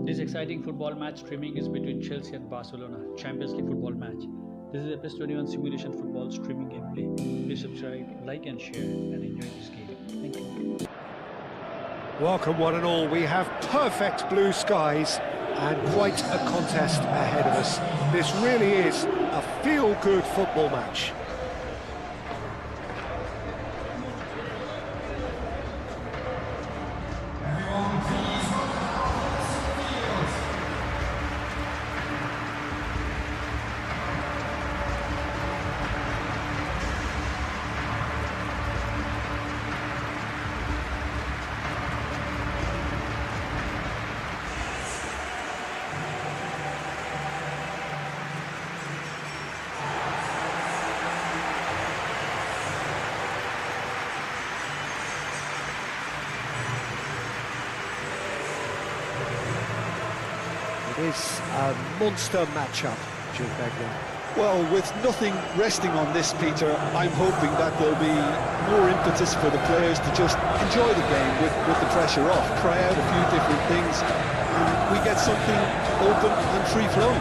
This exciting football match streaming is between Chelsea and Barcelona, Champions League football match. This is a PES 21 simulation football streaming gameplay. Please subscribe, like and share and enjoy this game. Thank you. Welcome one and all. We have perfect blue skies and quite a contest ahead of us. This really is a feel-good football match. It is a monster matchup, Jude Begnan. Well, with nothing resting on this, Peter, I'm hoping that there'll be more impetus for the players to just enjoy the game with the pressure off, try out a few different things, and we get something open and free-flowing.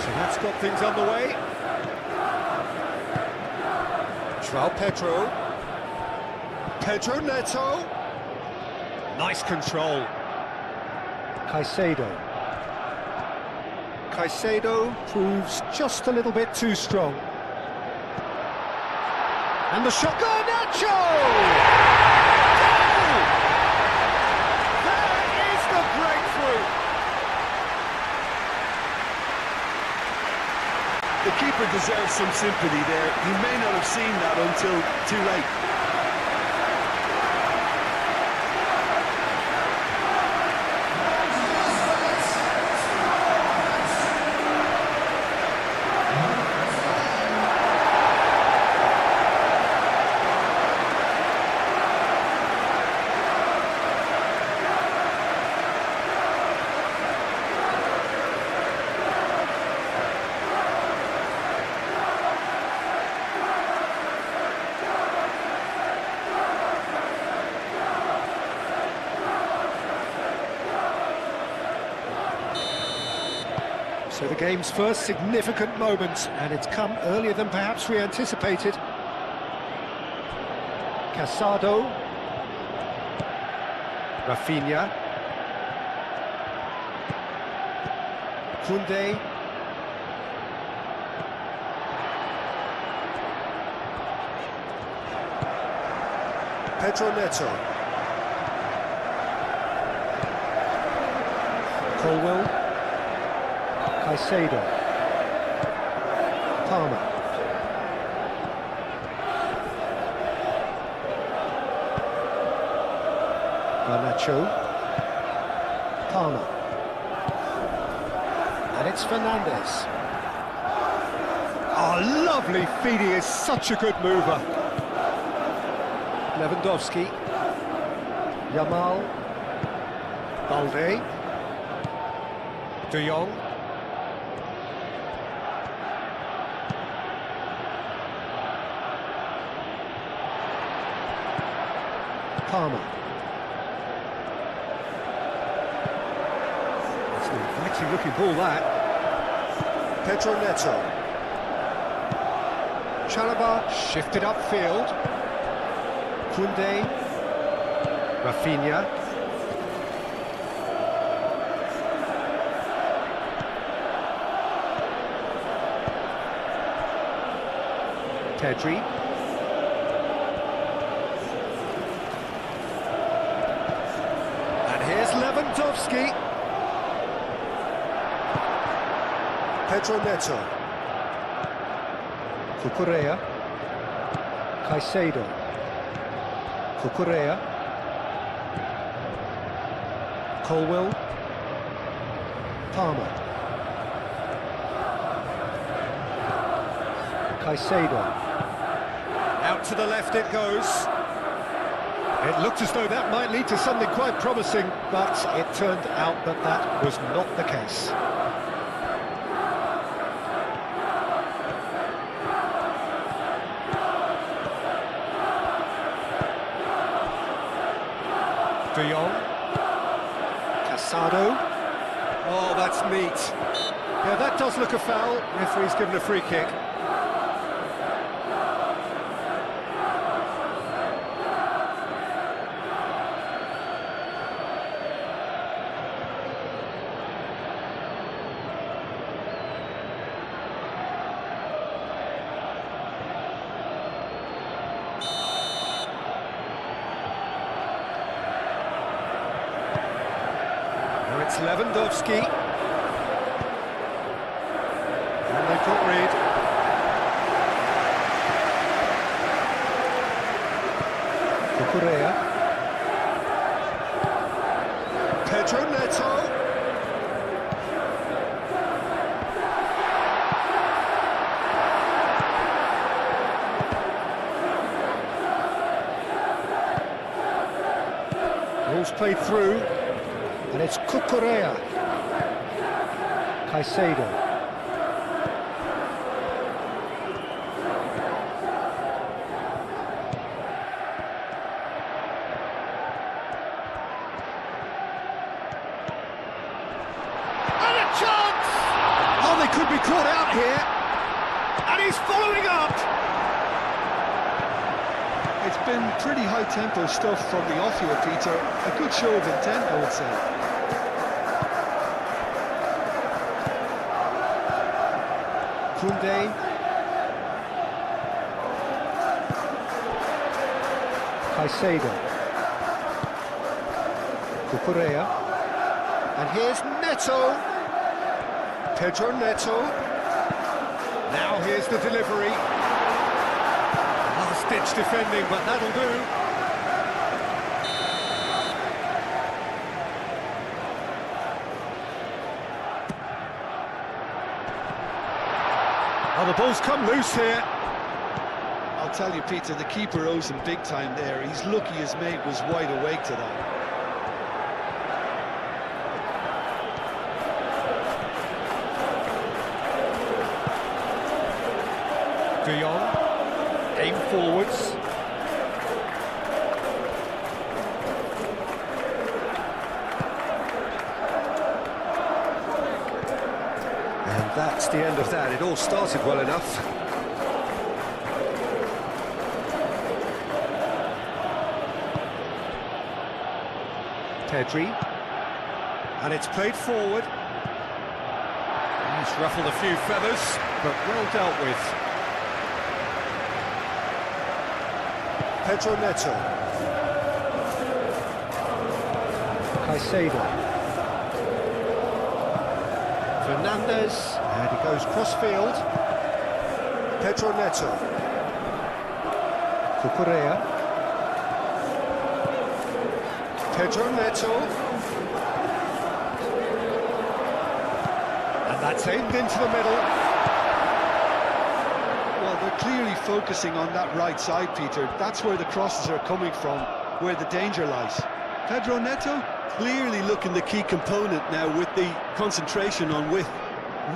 So that's got things underway. João Pedro Neto. Nice control. Caicedo proves just a little bit too strong. And the shot, Garnacho! Goal! There is the breakthrough! The keeper deserves some sympathy there. He may not have seen that until too late. So the game's first significant moment, and it's come earlier than perhaps we anticipated. Casado. Rafinha. Koundé. Pedro Neto. Colwell. Caicedo. Palmer. Garnacho. Palmer. And it's Fernandes. Oh, lovely feed, he is such a good mover. Lewandowski. Yamal. Balde. De Jong. Palmer. That's an inviting looking ball, that. Pedro Neto. Chalobah shifted upfield. Koundé. Rafinha. Pedri. Here's Lewandowski. Pedro Neto. Cucurella. Caicedo. Cucurella. Colwell. Palmer. Caicedo. Out to the left it goes. It looked as though that might lead to something quite promising, but it turned out that that was not the case. De Jong. Casado. Oh, that's neat. Yeah, that does look a foul. Referee's given a free kick. Now it's Lewandowski. And they've got rid. Cucurella. Pedro Neto. Ball's played through. And it's Cucurella. Caicedo. And a chance! Oh, they could be caught out here. And he's following up. It's been pretty high-tempo stuff from the off here, Peter. A good show of intent, I would say. Koundé. Caicedo. Cucurella. And here's Neto. Pedro Neto. Now here's the delivery. Last-ditch defending, but that'll do. Oh, the ball's come loose here. I'll tell you, Peter, the keeper owes him big time there. He's lucky his mate was wide awake to that. De Jong. Aim forwards. And that's the end of that. It all started well enough. Pedri. And it's played forward. He's ruffled a few feathers, but well dealt with. Pedro Neto. Caicedo. Fernandez, and he goes cross-field. Pedro Neto. Cucurella. Pedro Neto. And that's aimed into the middle. Well, they're clearly focusing on that right side, Peter. That's where the crosses are coming from, where the danger lies. Pedro Neto clearly looking the key component now with the concentration on width.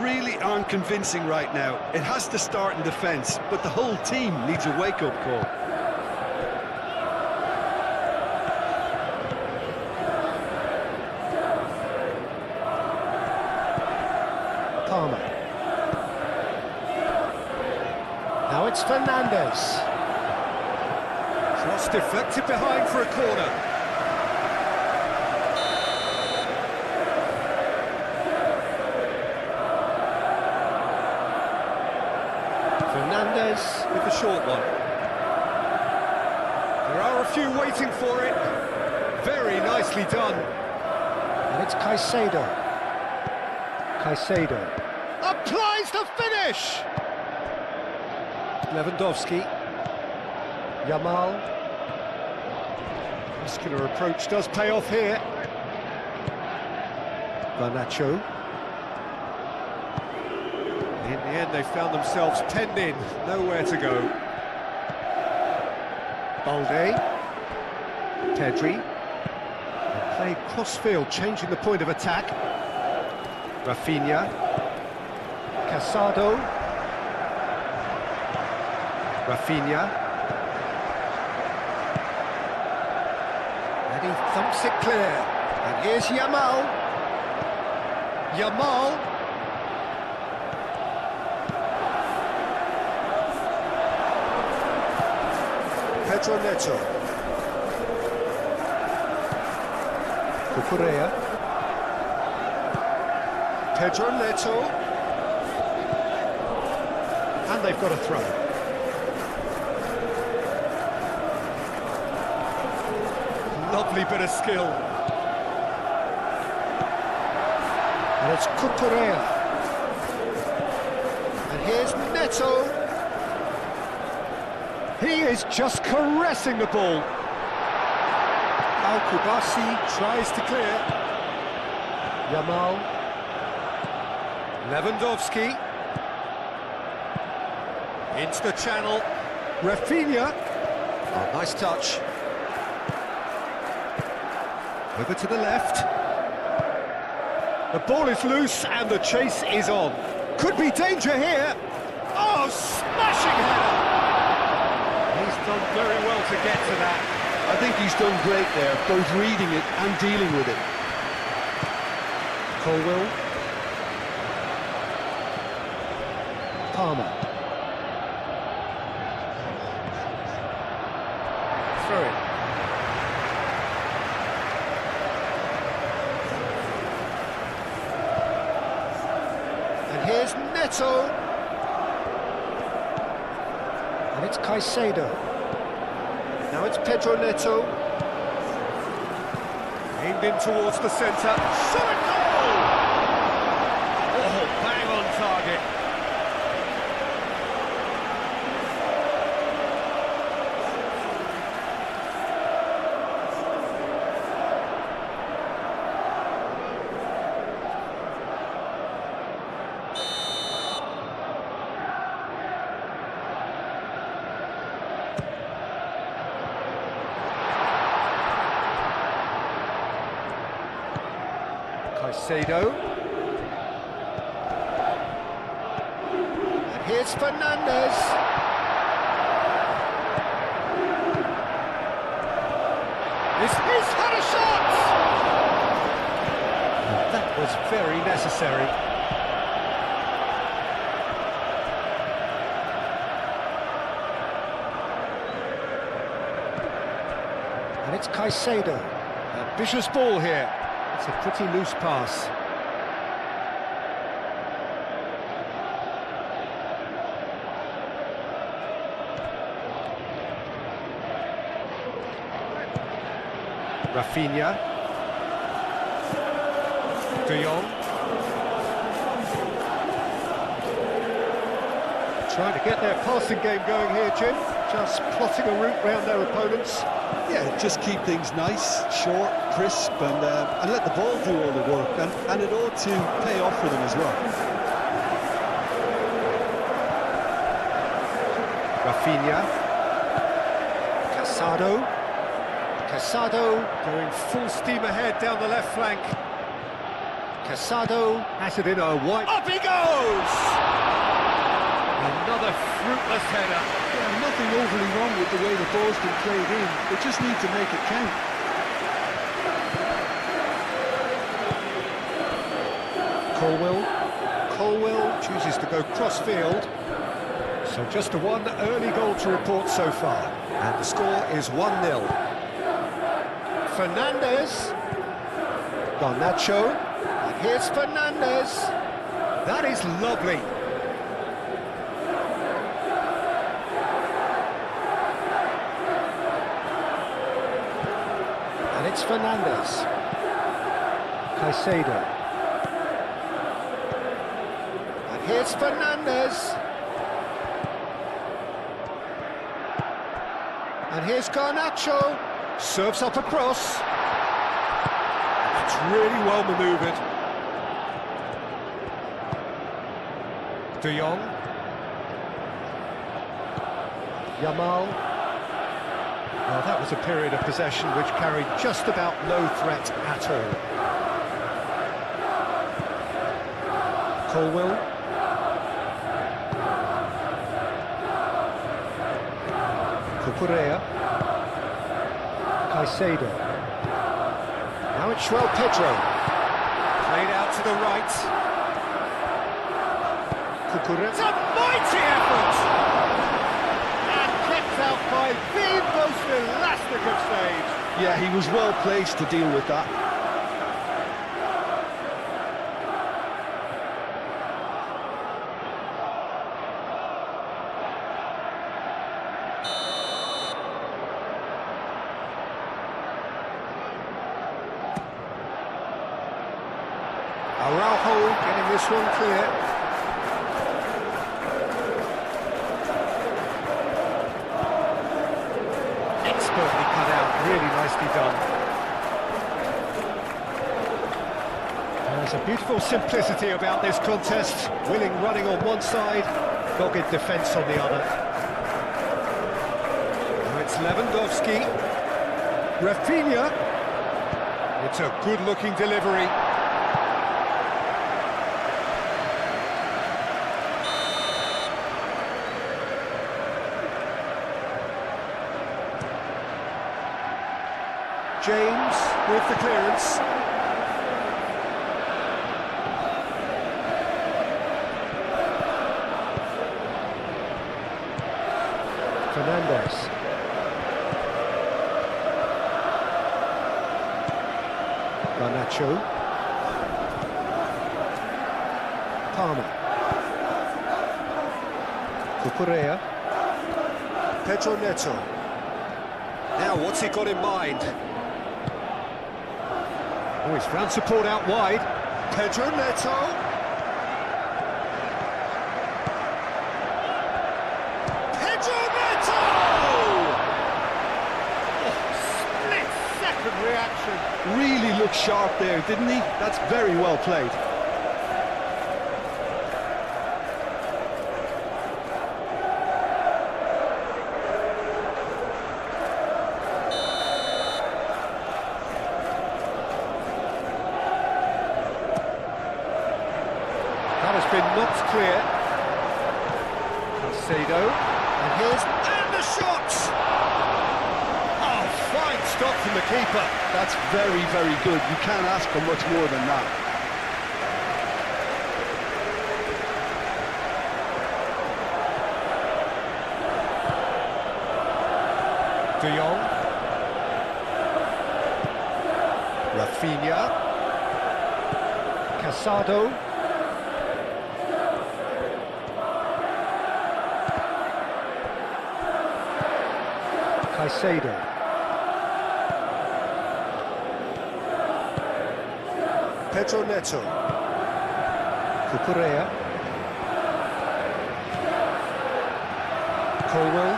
Really aren't convincing right now. It has to start in defence, but the whole team needs a wake-up call. Palmer. Now it's Fernandez. Cross deflected behind for a corner. Fernandez with the short one. There are a few waiting for it. Very nicely done. And it's Caicedo. Caicedo. Applies the finish! Lewandowski. Yamal. Muscular approach does pay off here. Garnacho. In the end, they found themselves penned in, nowhere to go. Balde. Pedri. And played cross-field, changing the point of attack. Rafinha. Casado. Rafinha. And he thumps it clear. And here's Yamal. Yamal. Pedro Neto. Cucurella. Pedro Neto. And they've got a throw. Lovely bit of skill. And it's Cucurella. And here's Neto. He is just caressing the ball. Al-Kubasi tries to clear. Yamal. Lewandowski. Into the channel. Rafinha. Oh, nice touch. Over to the left. The ball is loose and the chase is on. Could be danger here. Oh, smashing header! He's done very well to get to that. I think he's done great there, both reading it and dealing with it. Colwell. Palmer. Throw it. And here's Neto. And it's Caicedo. Now it's Pedro Neto. Aimed in towards the centre. Shot a goal! Oh, bang on target. Caicedo. And here's Fernandez. He's had a shot! That was very necessary. And it's Caicedo. Ambitious ball here. It's a pretty loose pass. Rafinha. De Jong. Trying to get their passing game going here, Jim. Just plotting a route round their opponents. Yeah, just keep things nice, short, crisp, and let the ball do all the work, and it ought to pay off for them as well. Rafinha. Casado. Casado going full steam ahead down the left flank. Casado has it in a wide... Up he goes! Another fruitless header. Yeah, nothing overly wrong with the way the ball's been played in. They just need to make it count. Colwell chooses to go cross-field. So just one early goal to report so far. And the score is 1-0. Fernandez. Garnacho. And here's Fernandez. That is lovely. And it's Fernandez. Caicedo. And here's Fernandez. And here's Garnacho. Serves up across. It's really well manoeuvred. De Jong. Yamal. Well, that was a period of possession which carried just about no threat at all. Colwell. Cucurella. Caicedo. Now it's João Pedro. Played out to the right. Cucurella. It's a mighty effort! And kept out by the most elastic of saves. Yeah, he was well placed to deal with that. Araujo getting this one clear. Expertly cut out, really nicely done. There's a beautiful simplicity about this contest. Willing running on one side, dogged defence on the other. Now it's Lewandowski. Rafinha. It's a good-looking delivery. James with the clearance. Fernandes. Garnacho. Palmer. Cucurella. Pedro Neto. Now what's he got in mind? Oh, he's found support out wide. Pedro Neto. Pedro Neto! Oh, split-second reaction. Really looked sharp there, didn't he? That's very well played. That has been knocked clear. Caicedo. And the shot! Oh, fine stop from the keeper. That's very, very good. You can't ask for much more than that. De Jong. Rafinha. Casado. Caicedo. Pedro Neto. Cucurella. Colwell.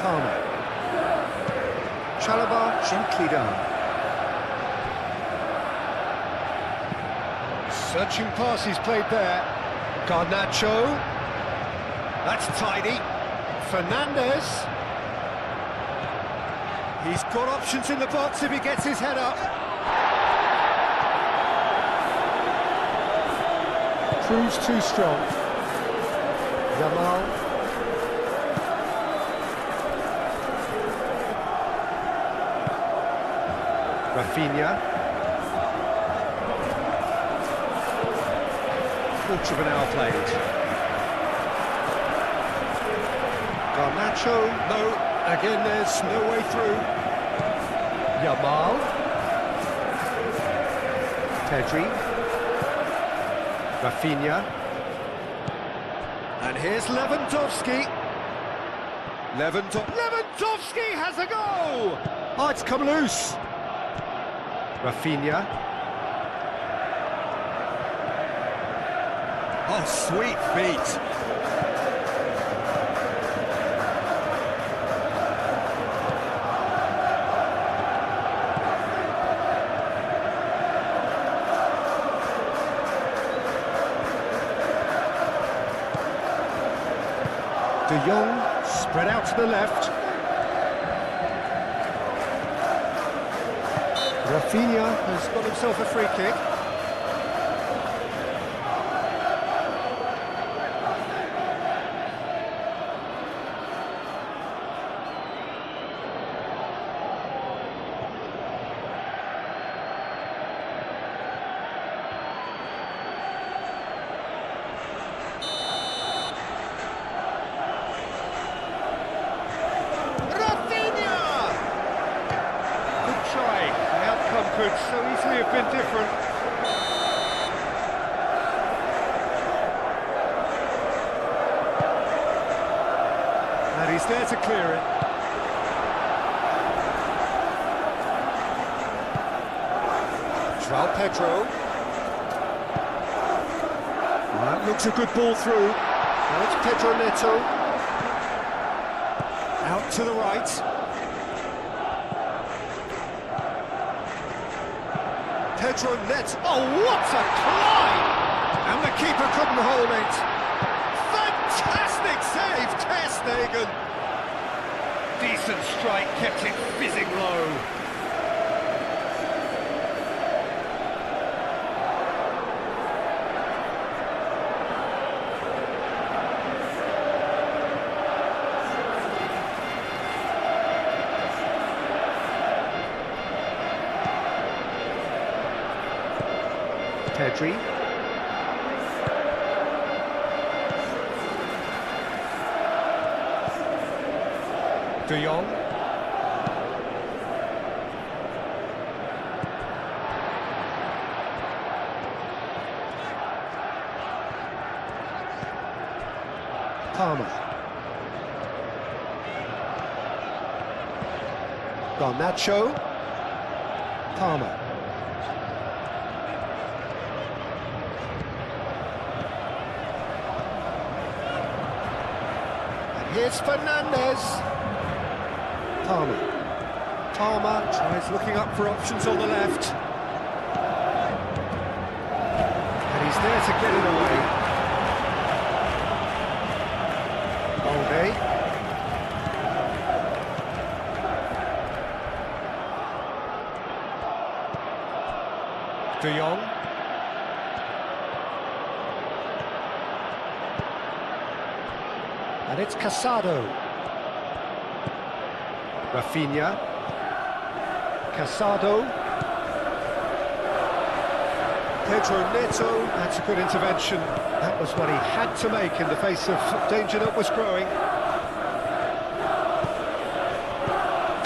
Palmer. Chalobah gently down. Searching passes played there. Garnacho. That's tidy. Fernandes. He's got options in the box if he gets his head up. Proves too strong. Yamal. Rafinha. Quarter of an hour played. Garnacho, no, again there's no way through. Yamal. Pedri. Rafinha. And here's Lewandowski. Lewandowski has a goal! Oh, it's come loose. Rafinha. Oh, sweet feet. De Jong, spread out to the left. Rafinha has got himself a free kick. could so easily have been different. And he's there to clear it. João Pedro. That looks a good ball through. Now it's Pedro Neto. Out to the right. Pedro Neto. Oh, what a climb! And the keeper couldn't hold it. Fantastic save, Ter Stegen. Decent strike, kept it fizzing low. Pedri. De Jong. Palmer. Garnacho. Palmer. Here's Fernandez. Palmer tries looking up for options on the left. And he's there to get it away. Balde. De Jong. And it's Casado. Rafinha. Casado. Pedro Neto. That's a good intervention. That was what he had to make in the face of danger that was growing.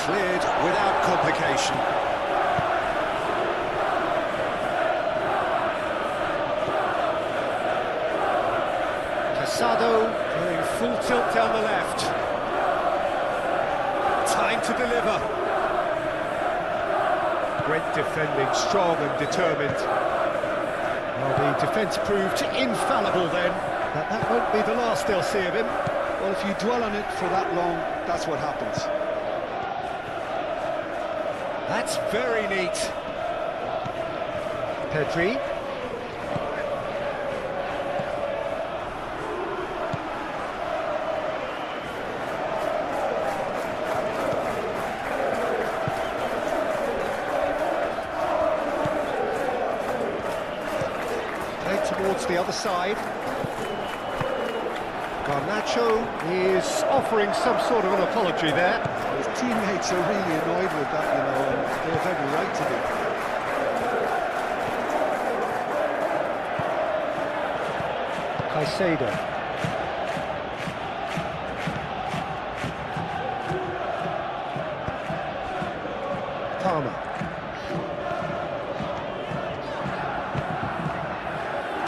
Cleared without complication. Casado. Going full tilt down the left. Time to deliver. Great defending, strong and determined. Well, the defence proved infallible then. That won't be the last they'll see of him. Well, if you dwell on it for that long, that's what happens. That's very neat. Pedri. Towards the other side. Garnacho is offering some sort of an apology there. His teammates are really annoyed with that, you know, and they have every right to be. Caicedo. Palmer.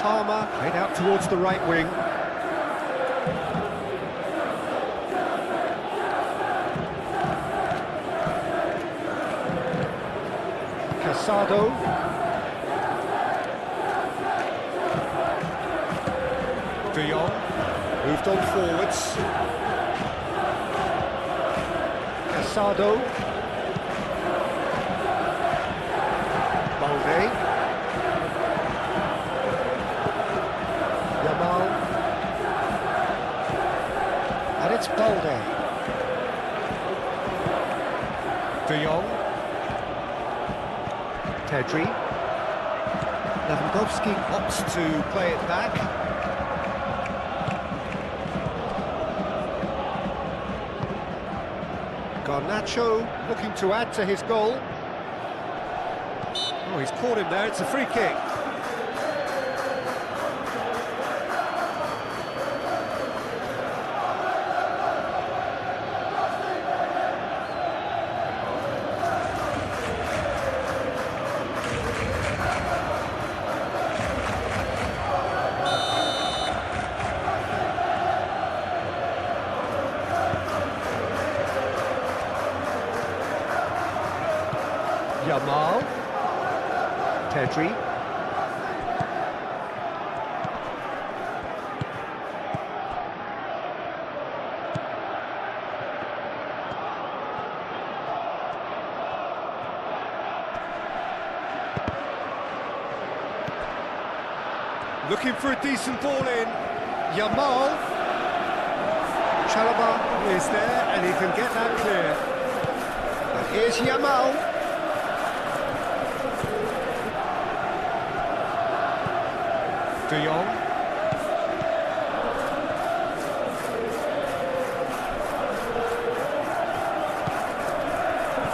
Palmer, played out towards the right wing. Casado. De Jong, moved on forwards. Casado. Balde. And it's Balde. De Jong. Pedri. Lewandowski opts to play it back. Garnacho looking to add to his goal. Oh, he's caught him there, it's a free kick. Yamal. Pedri. Looking for a decent ball in. Yamal. Chalaba is there and he can get that clear. And here's Yamal. De Jong.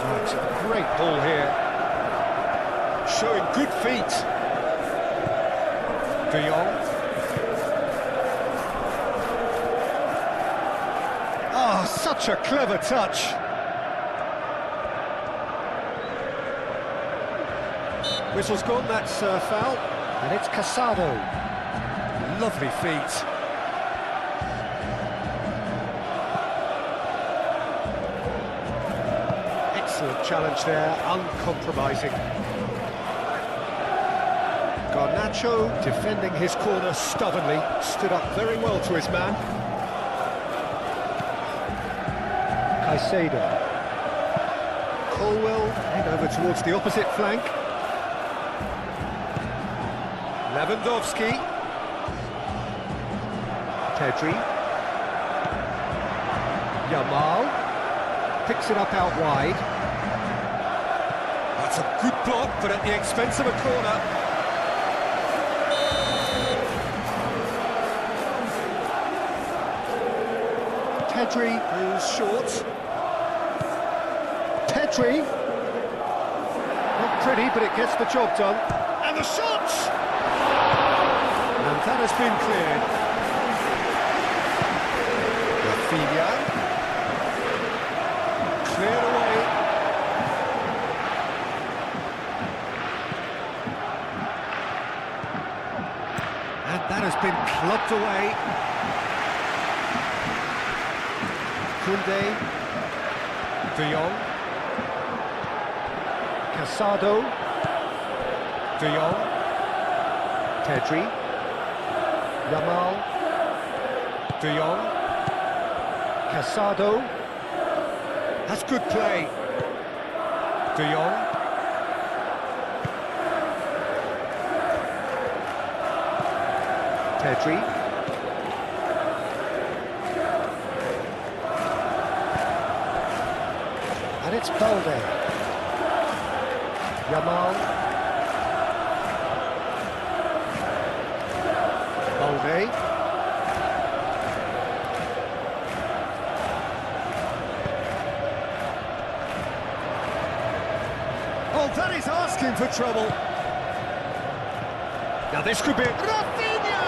Oh, it's a great ball here. Showing good feet. De Jong. Oh, such a clever touch. Whistle's gone, that's foul. And it's Casado. Lovely feet. Excellent challenge there, uncompromising. Garnacho defending his corner stubbornly, stood up very well to his man. Caicedo. Colwell head over towards the opposite flank. Lewandowski. Pedri. Yamal. Picks it up out wide. That's a good block, but at the expense of a corner. Pedri, who's short. Pedri. Not pretty, but it gets the job done. And the shot! And that has been cleared. Rafinha. Cleared away. And that has been clubbed away. Koundé, De Jong, Casado, De Jong, Pedri, Yamal, De Jong, Casado. That's good play. De Jong. Pedri. And it's Balde. Yamal. Balde. Oh, that is asking for trouble. Now this could be Rafinha!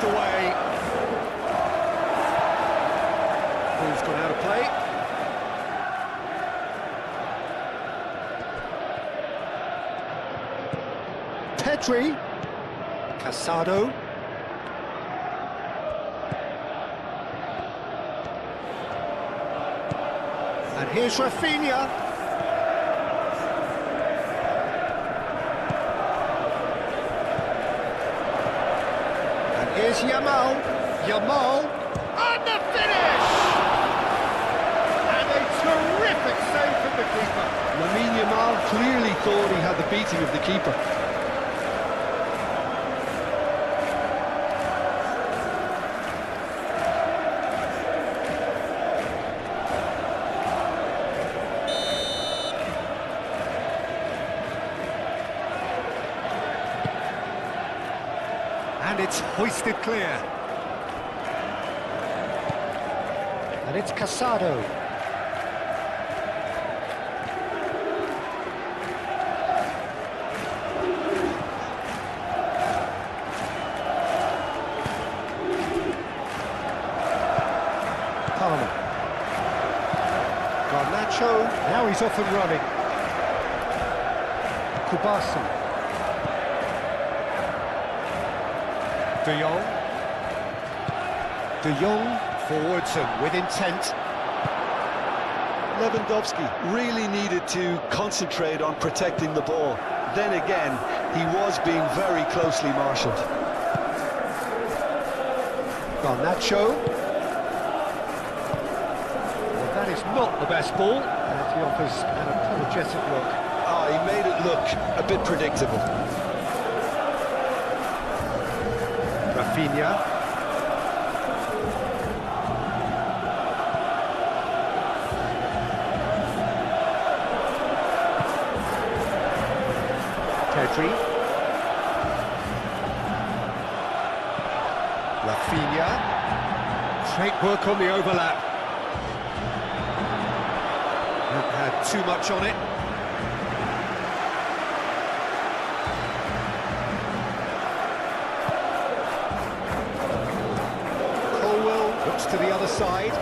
Away. Ball's gone out of play. Pedri. Casado. And here's Rafinha. Here's Yamal. Yamal. And the finish! And a terrific save from the keeper. Yamal clearly thought he had the beating of the keeper. And it's hoisted clear. And it's Casado. he's off and running. Kubasa. De Jong. De Jong forwards and with intent. Lewandowski really needed to concentrate on protecting the ball. Then again, he was being very closely marshalled. Garnacho. Well, that is not the best ball, and he offers an apologetic look. He made it look a bit predictable. Rafinha. Pedri. Rafinha. Great work on the overlap. Haven't had too much on it. Looks to the other side.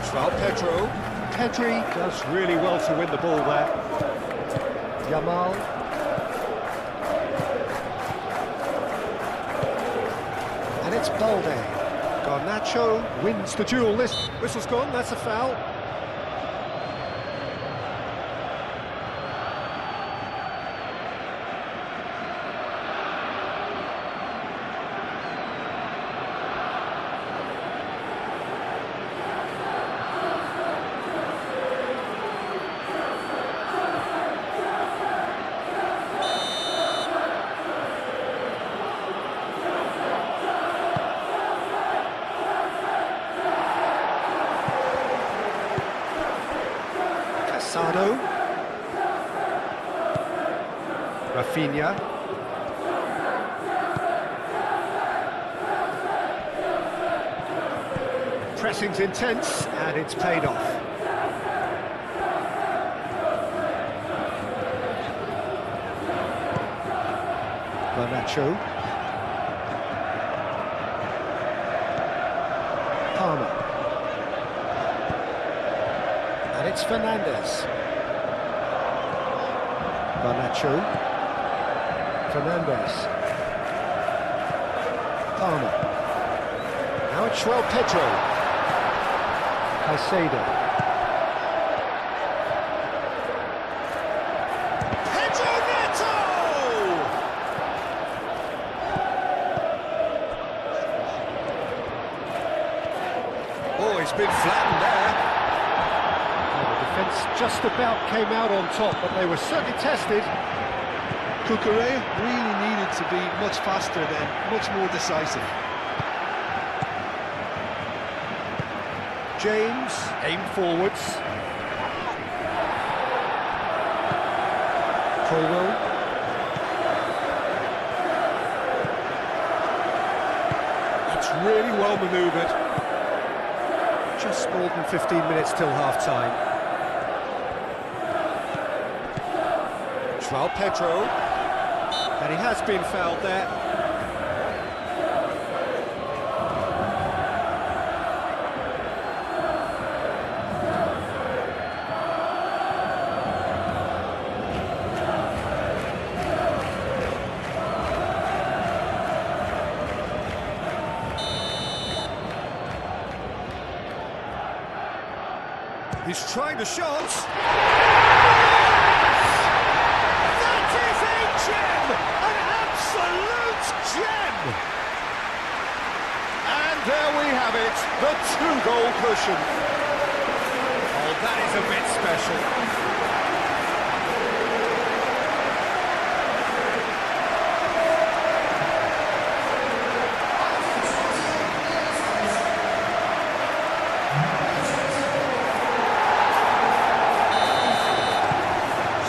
João Pedro. Pedri does really well to win the ball there. Yamal. And it's Balde. Garnacho wins the duel. This whistle's gone, that's a foul. Sado. Rafinha. Pressing's intense and it's paid off. Garnacho. Palmer. And it's Fernandes. Garnacho. Fernandes. Palmer. Now it's João Pedro. Caicedo. Pedro Neto! Oh, he's been flattened there. Just about came out on top, but they were certainly tested. Cucurella really needed to be much faster then, much more decisive. James, aim forwards. Colwell. It's really well manoeuvred. Just more than 15 minutes till half-time. João Pedro, and he has been fouled there. He's trying the shots. There we have it, the two-goal cushion. Oh, that is a bit special.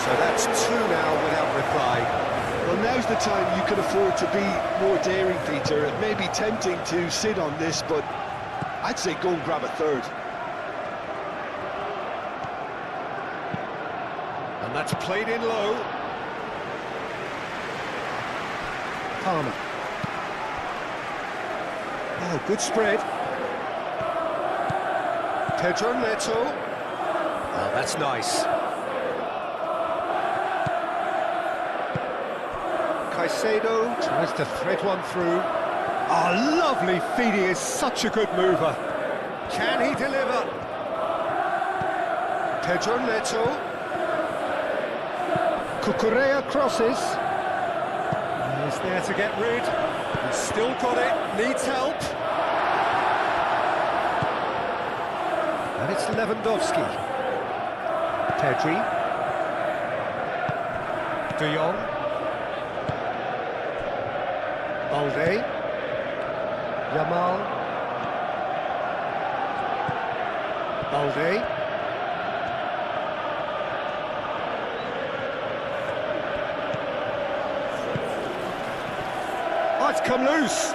So that's two now without reply. Well, now's the time you can afford to be more daring, Peter. It may be tempting to sit on this, but I'd say go and grab a third. And that's played in low. Palmer. Oh, good spread. Pedro Neto. Oh, that's nice. Caicedo tries to thread one through. Oh, lovely feed. He is such a good mover. Can he deliver? Pedro Neto. Cucurella crosses. He's there to get rid. He's still got it. Needs help. And it's Lewandowski. Pedri. De Jong. Balde. Yamal. Balde. Oh, it's come loose.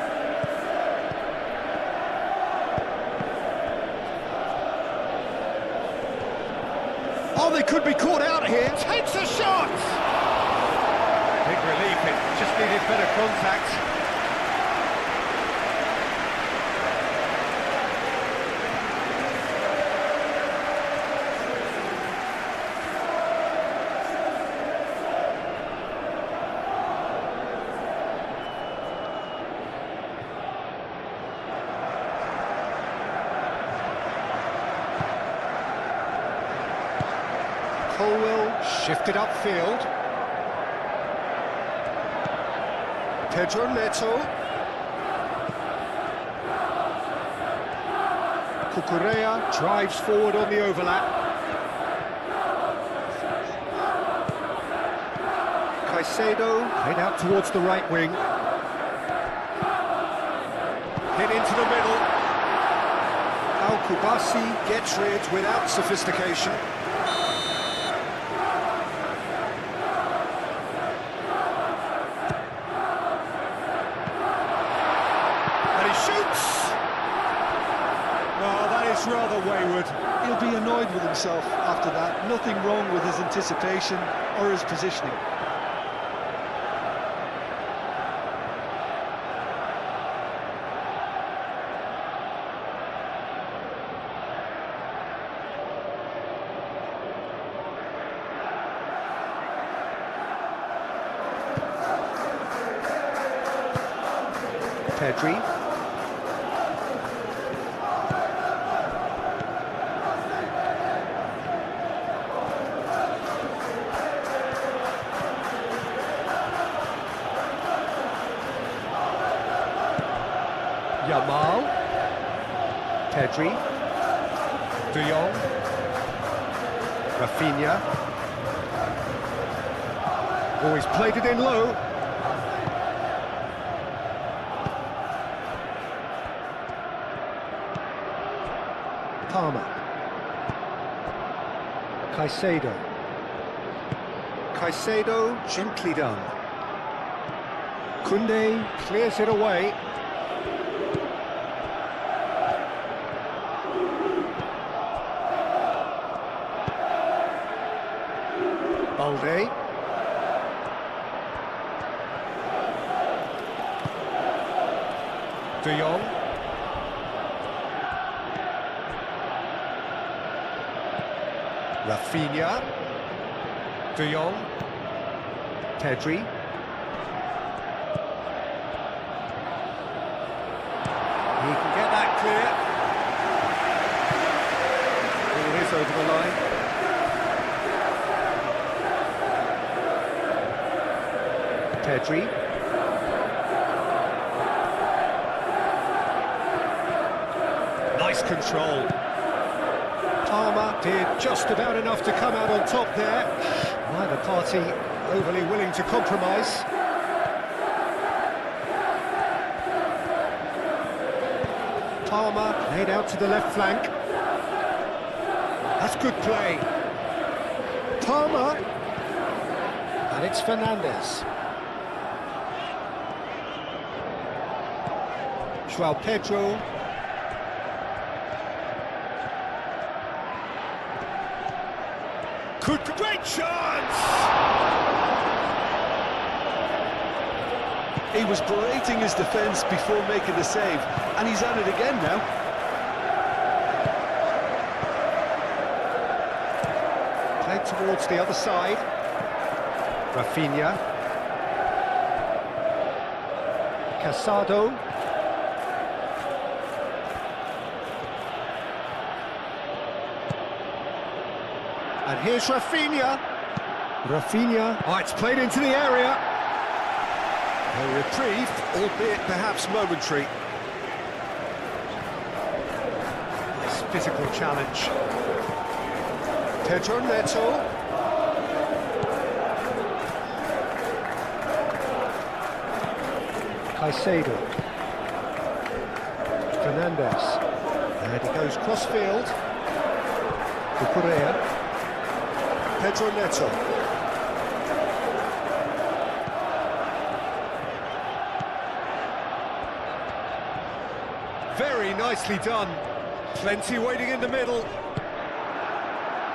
Oh, they could be caught out here. Takes a shot. Big relief. It just needed better contact. Colwell shifted upfield. Pedro Neto. Cucurella drives forward on the overlap. Caicedo head out towards the right wing. Hit into the middle. Al-Kubasi gets rid without sophistication. Shoots! Oh, that is rather wayward. He'll be annoyed with himself after that. Nothing wrong with his anticipation or his positioning. Pedri. Yamal. Pedri. De Jong. Rafinha. Oh, he's played it in low. Palmer. Caicedo. Caicedo, gently done. Koundé clears it away. Balde. De Jong. Rafinha. De Jong. Pedri. He can get that clear. It is over the line. Pedri. Nice control. Palmer did just about enough to come out on top there. Neither party overly willing to compromise. Palmer laid out to the left flank. That's good play. Palmer. And it's Fernandes. Joao Pedro. Great chance! He was berating his defence before making the save, and he's at it again now. Played towards the other side. Rafinha. Casado. And here's Rafinha. Rafinha. Oh, it's played into the area. A reprieve, albeit perhaps momentary. Nice physical challenge. Pedro Neto. Caicedo. Fernandez. And he goes cross-field. Cucurella. Pedro Neto. Very nicely done. Plenty waiting in the middle.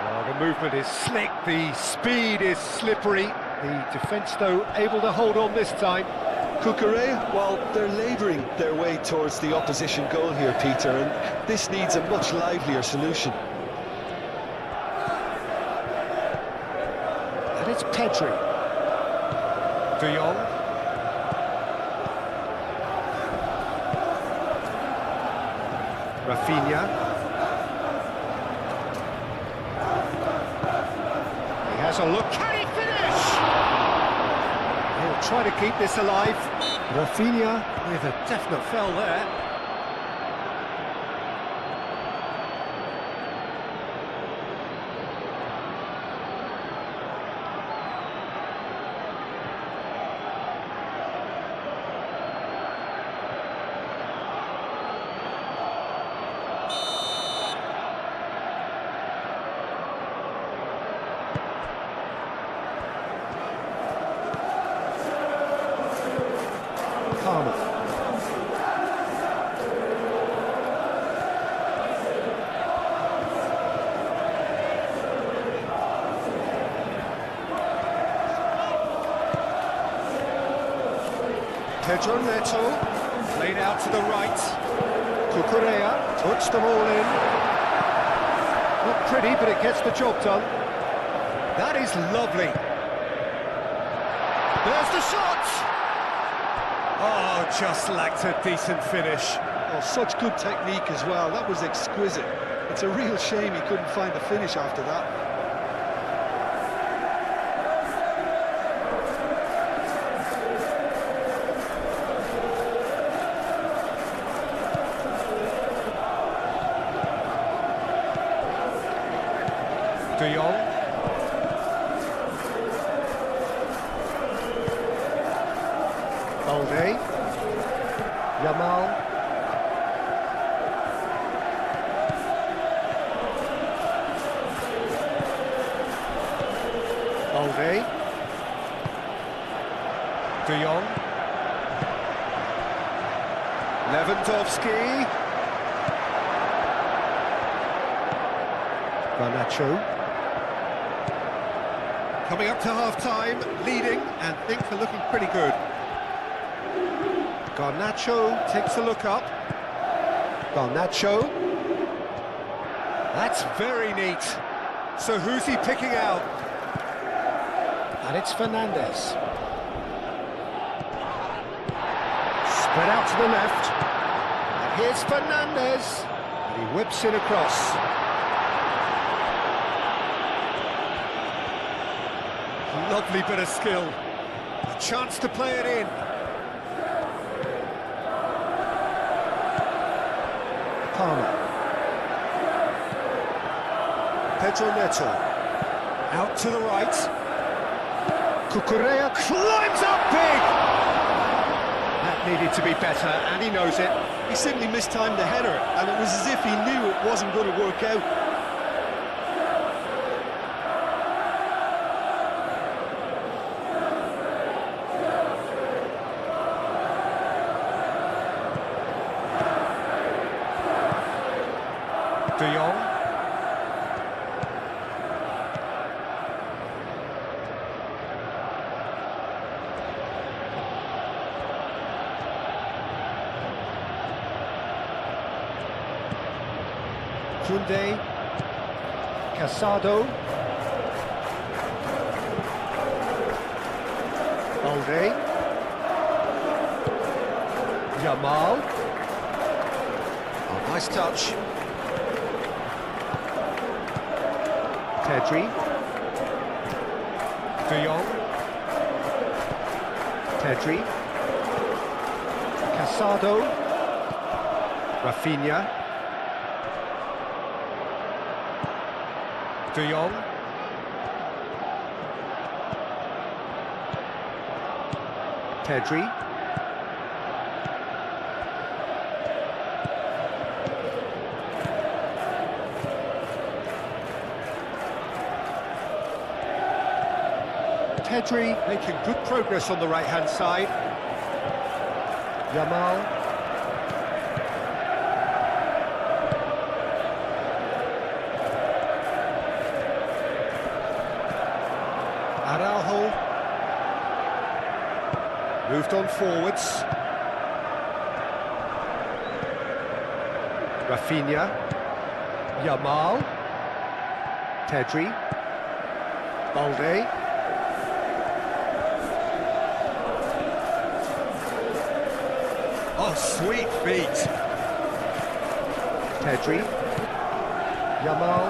Oh, the movement is slick, the speed is slippery. The defence, though, able to hold on this time. Cucurella, well, they're labouring their way towards the opposition goal here, Peter, and this needs a much livelier solution. And it's Pedri. De Jong. Rafinha. He has a look. Can he finish? He'll try to keep this alive. Rafinha with a definite foul there. Palmer. Pedro Neto, laid out to the right. Cucurella puts them all in. Not pretty, but it gets the job done. That is lovely. There's the shot! Oh, just lacked a decent finish. Oh, such good technique as well. That was exquisite. It's a real shame he couldn't find the finish after that. De Jong. Balde. Yamal. Balde. De Jong. Lewandowski. Garnacho. Coming up to half-time, leading, and things are looking pretty good. Garnacho takes a look up. Garnacho. That's very neat. So who's he picking out? And it's Fernandez. Spread out to the left. And here's Fernandez. And he whips it across. Lovely bit of skill. A chance to play it in. Palmer. Pedro Neto. Out to the right. Cucurella climbs up big! That needed to be better, and he knows it. He simply mistimed the header, and it was as if he knew it wasn't going to work out. De Jong. Koundé, Casado, Balde, Yamal. Oh, nice touch. Pedri, De Jong, Pedri, Casado, Rafinha, De Jong, Pedri, Pedri making good progress on the right-hand side. Yamal. Araujo. Moved on forwards. Rafinha. Yamal. Pedri. Balde. Oh, sweet feet. Pedri. Yamal.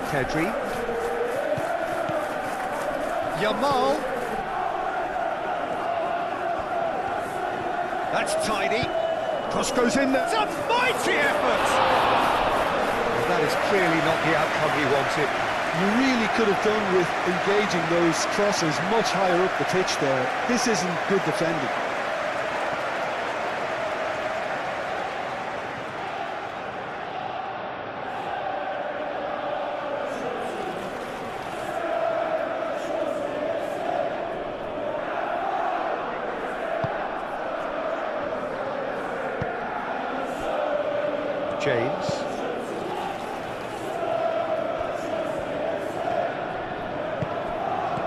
Pedri. Yamal. That's tidy. Cross goes in there. It's a mighty effort! Well, that is clearly not the outcome he wanted. You really could have done with engaging those crosses much higher up the pitch there. This isn't good defending. James.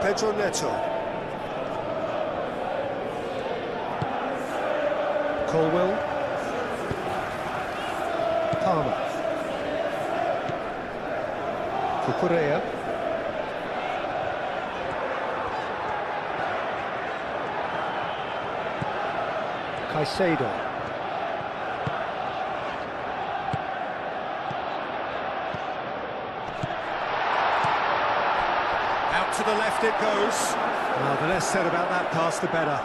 Pedro Neto. Colwell. Palmer. Cucurella. Caicedo. Out to the left it goes. Well, the less said about that pass, the better.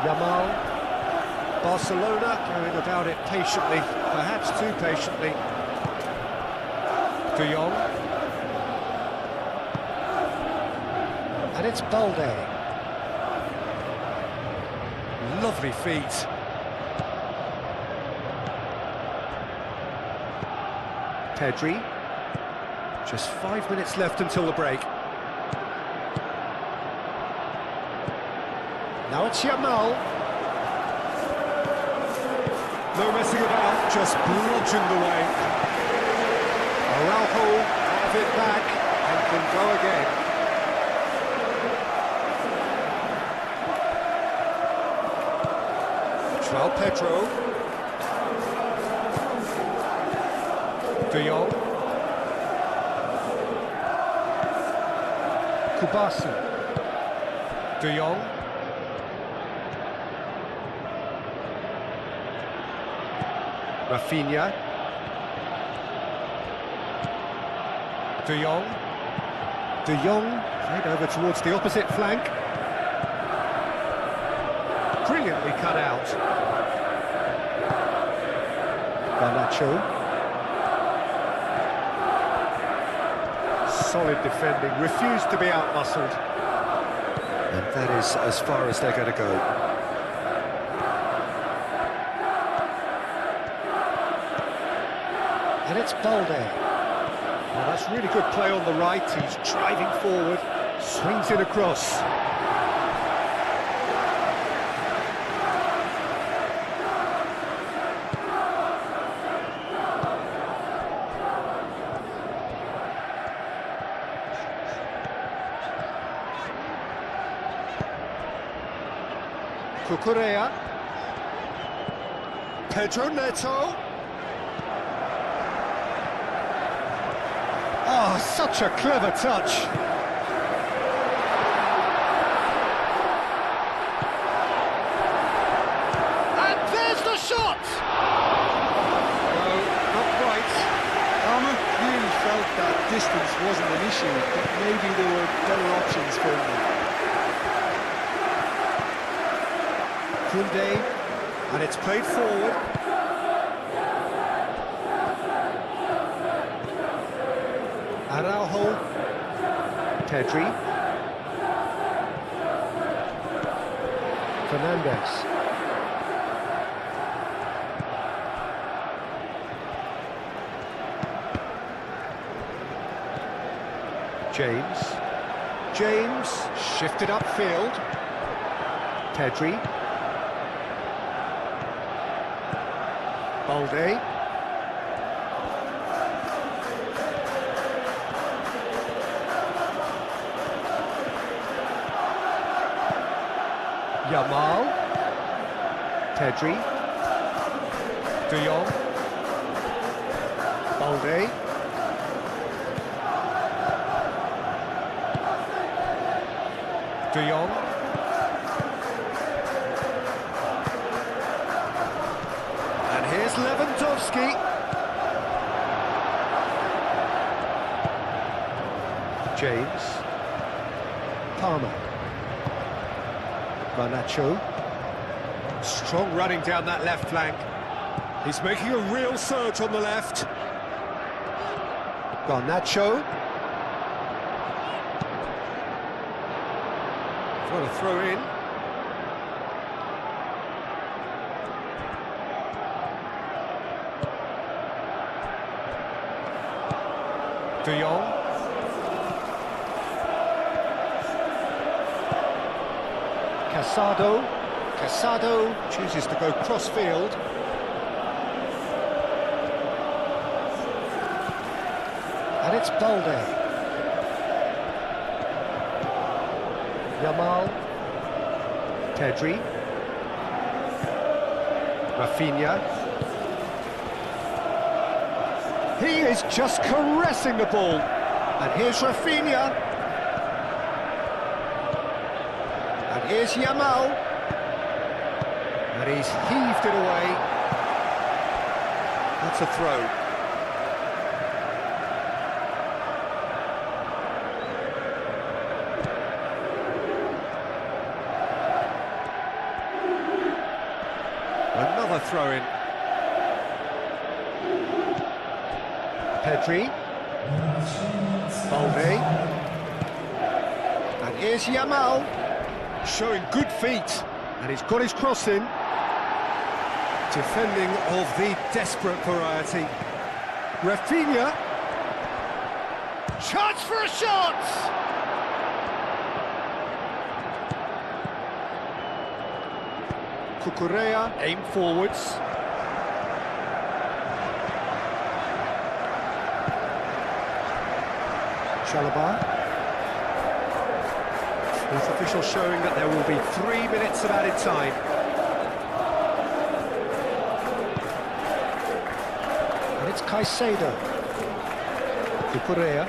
Yamal. Barcelona going about it patiently, perhaps too patiently. De Jong. And it's Balde. Lovely feet. Pedri. Just 5 minutes left until the break. Now it's Yamal. No messing about, just bludgeoned away. Araujo have it back and can go again. João Pedro. De Jong. Kubasi. De Jong. Rafinha. De Jong. De Jong played over towards the opposite flank. Brilliantly cut out. Garnacho. Solid defending, refused to be out-muscled. And that is as far as they're going to go. And it's Balde. Well, that's really good play on the right. He's driving forward, swings it across. Cucurella. Pedro Neto. Oh, such a clever touch. And there's the shot! No, not quite. Palmer really felt that distance wasn't an issue, but maybe there were better options for him. Koundé, and it's played forward. Araujo. Pedri. Fernandez. James shifted upfield. Pedri. Balde. Yamal. Pedri. De Jong. Balde. De Jong. And here's Lewandowski. James. Palmer. Garnacho. Strong running down that left flank. He's making a real surge on the left. Garnacho. What a throw in. De Jong. Casado chooses to go cross-field. And it's Balde. Yamal. Pedri. Rafinha. He is just caressing the ball. And here's Rafinha. And here's Yamal. And he's heaved it away. That's a throw. Another throw-in. Pedri. Balde. And here's Yamal. Showing good feet. And he's got his cross in. Defending of the desperate variety. Rafinha. Chance for a shot! Cucurella, aim forwards. Chalobah. Fourth official showing that there will be 3 minutes of added time. And it's Caicedo. Cucurella.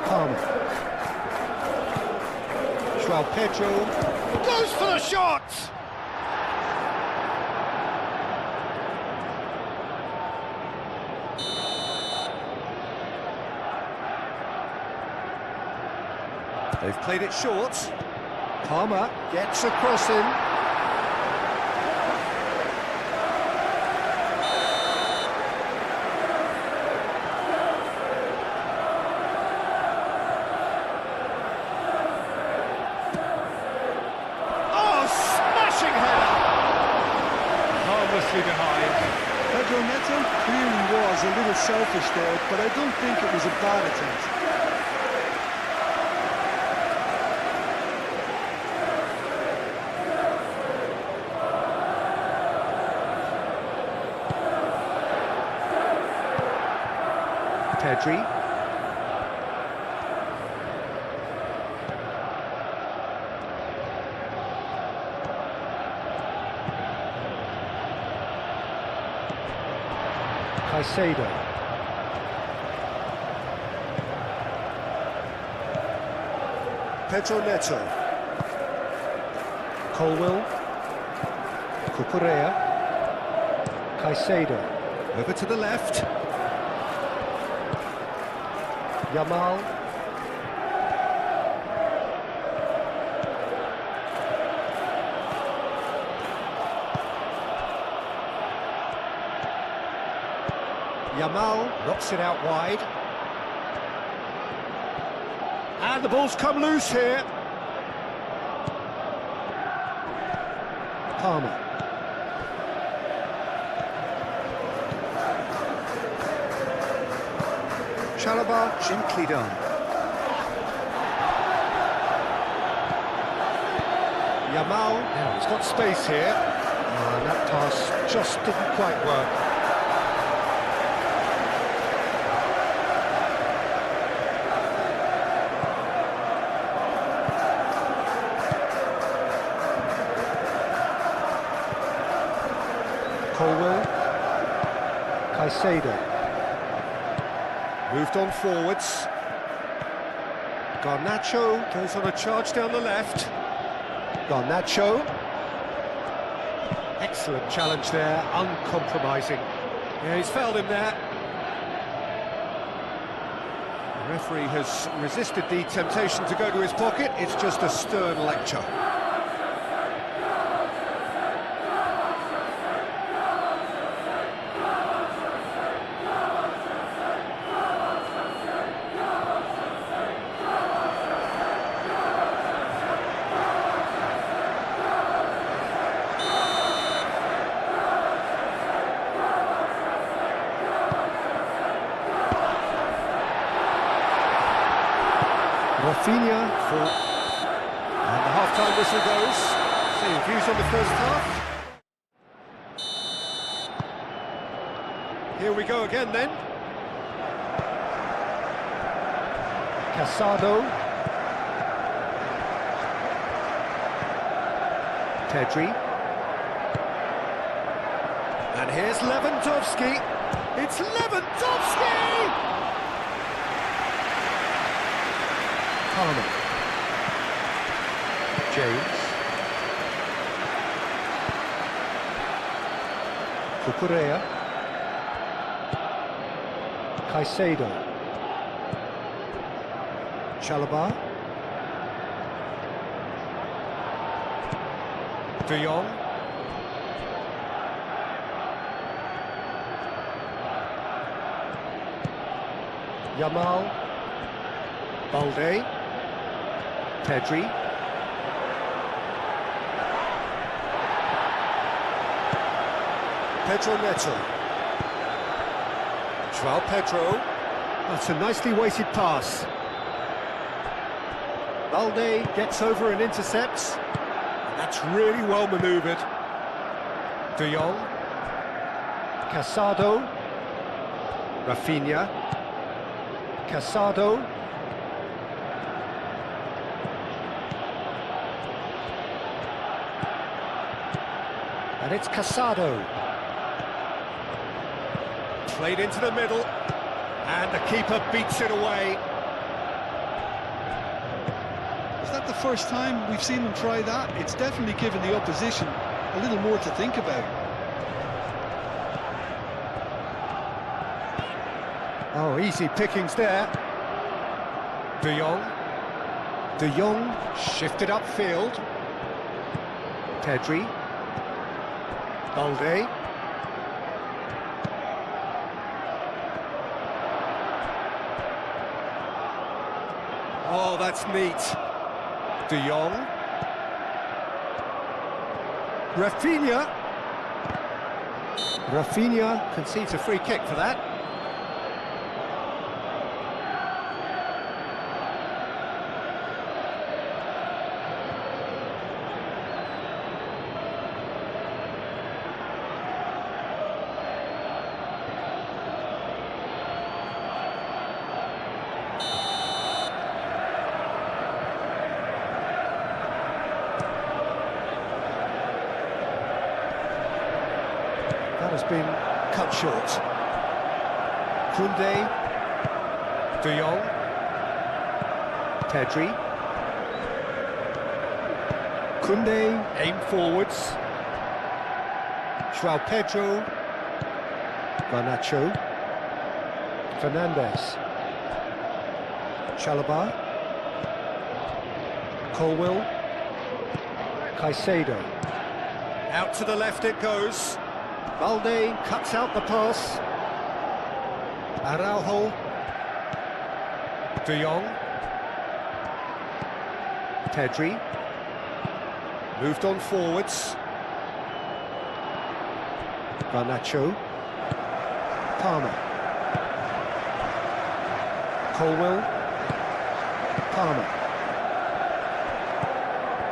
Palmer. João Pedro goes for the shot! They've played it short. Palmer gets a cross in. Behind. Pedro Neto clearly was a little selfish there, but I don't think it was a bad attempt. Pedri. Caicedo. Pedro Neto. Colwill. Cucurella. Caicedo. Over to the left. Yamal. Yamal knocks it out wide. And the ball's come loose here. Palmer. Chalobah gently done. Yamal, now he's got space here. And that pass just didn't quite work. Colwill. Caicedo. Moved on forwards. Garnacho goes on a charge down the left. Garnacho. Excellent challenge there, uncompromising. Yeah, he's fouled him there. The referee has resisted the temptation to go to his pocket. It's just a stern lecture. Rafinha for... And the half-time whistle goes. See, views on the first half. Here we go again then. Casado. Pedri. And here's Lewandowski. It's Lewandowski! Konami. James. Cucurella. Caicedo. Chalobah. De Jong. Yamal. Balde. Pedri. Pedro Neto. João Pedro. That's a nicely weighted pass. Balde gets over and intercepts. And that's really well manoeuvred. De Jong. Casado. Rafinha. Casado. And it's Casado. Played into the middle, and the keeper beats it away. Is that the first time we've seen him try that? It's definitely given the opposition a little more to think about. Oh, easy pickings there. De Jong. De Jong shifted upfield. Pedri. Balde. Oh, that's neat. De Jong. Rafinha. Rafinha concedes a free kick for that. That has been cut short. Koundé, De Jong, Pedri, Koundé, aim forwards, João Pedro, Garnacho, Fernandes, Chalobah, Colwill, Caicedo, out to the left it goes, Balde cuts out the pass, Araujo, De Jong, Pedri, moved on forwards, Garnacho, Palmer, Colwill, Palmer,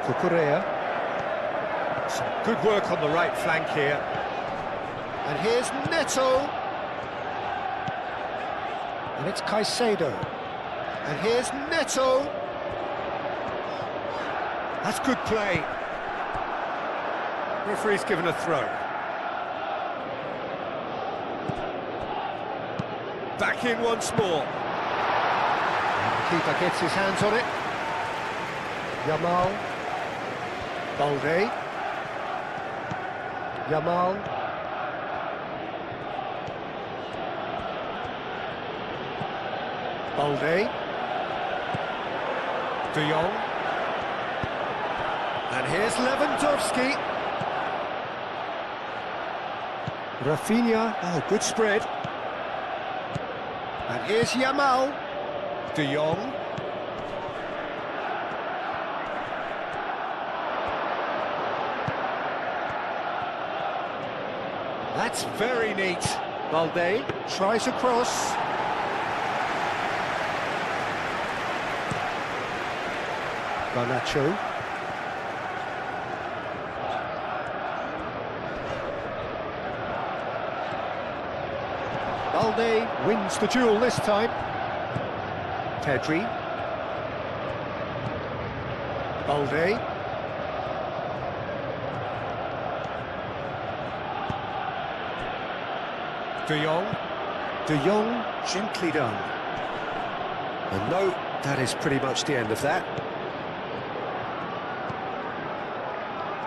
Cucurella, some good work on the right flank here, and here's Neto, and it's Caicedo, and here's Neto, that's good play, referee's given a throw. Back in once more. And the keeper gets his hands on it. Yamal. Balde. Yamal. Balde. De Jong. And here's Lewandowski. Rafinha. Oh, good spread. And here's Yamal, De Jong, that's very neat. Balde tries a cross. Garnacho. Balde wins the duel this time. Pedri. Balde. De Jong. De Jong, gently done. And no, that is pretty much the end of that.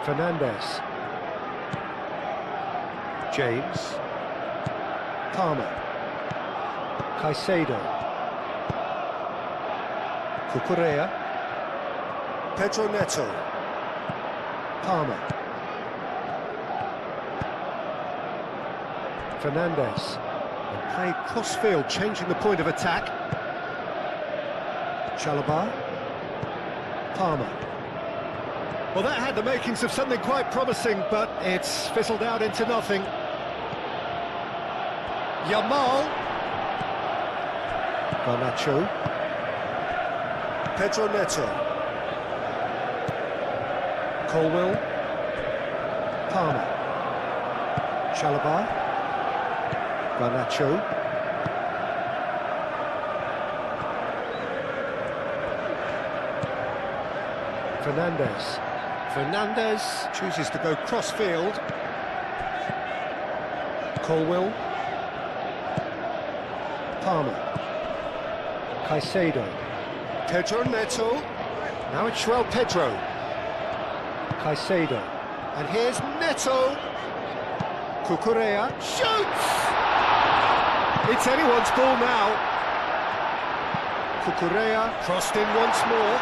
Fernandes. James. Palmer. Caicedo. Cucurella. Pedro Neto. Palmer. Fernandes. And played cross-field, changing the point of attack. Chalobah. Palmer. Well, that had the makings of something quite promising, but it's fizzled out into nothing. Yamal. Garnacho. Pedro Neto. Colwill. Palmer. Chalobah. Garnacho. Fernandes. Fernandes chooses to go cross-field. Colwill. Palmer. Caicedo. Pedro Neto. Now it's João Pedro. Caicedo. And here's Neto. Cucurella shoots! It's anyone's ball now. Cucurella crossed in once more.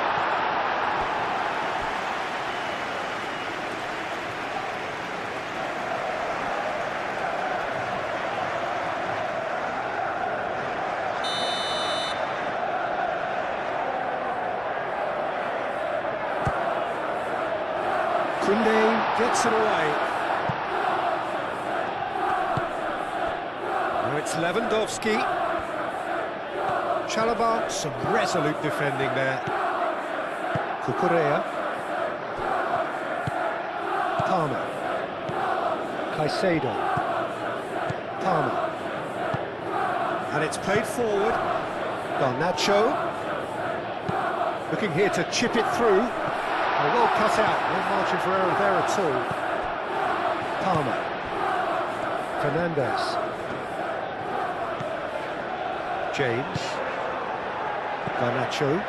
Koundé gets it away. Now it's Lewandowski. Chalobah, some resolute defending there. Cucurella. Palmer. Caicedo. Palmer. And it's played forward. Garnacho. Looking here to chip it through. Well cut out, no margin for error there at all. Palmer. Fernandes. James. Garnacho.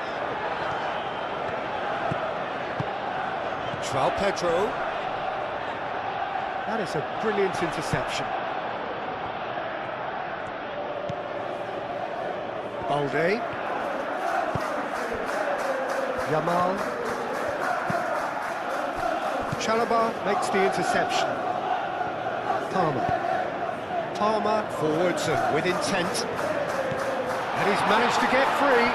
João Pedro. That is a brilliant interception. Balde. Yamal. Chalobah makes the interception. Palmer forwards and with intent. And he's managed to get free.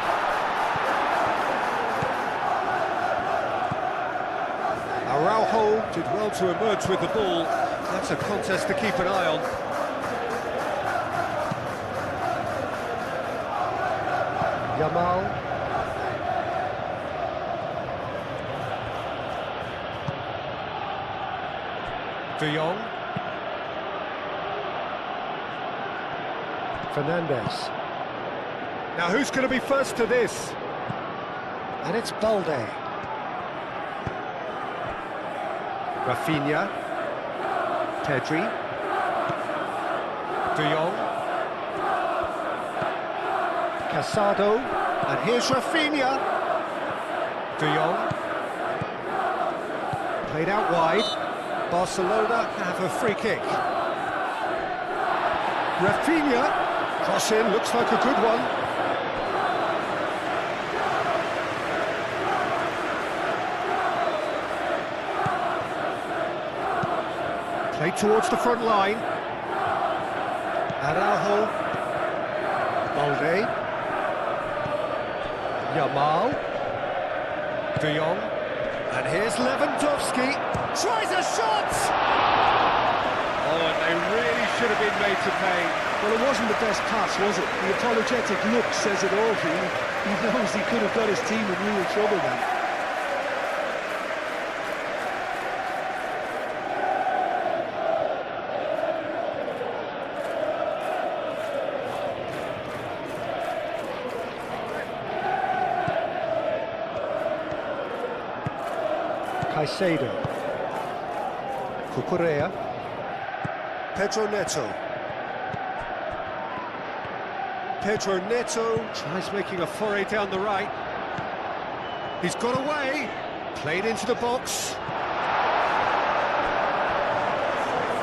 Araujo did well to emerge with the ball. That's a contest to keep an eye on. Yamal. De Jong. Fernandes. Now who's going to be first to this? And it's Balde. Rafinha. Pedri. De Jong. Casado. And here's Rafinha. De Jong. Played out wide. Barcelona have a free kick. Rafinha. Cross in, looks like a good one. Played towards the front line. Araujo. Balde. Yamal. De Jong. And here's Lewandowski. Tries a shot! Oh, and they really should have been made to pay. Well, it wasn't the best pass, was it? The apologetic look says it all for you. He knows he could have got his team in real trouble then. Caicedo. Cucurella. Pedro Neto. Pedro Neto tries making a foray down the right. He's got away. Played into the box.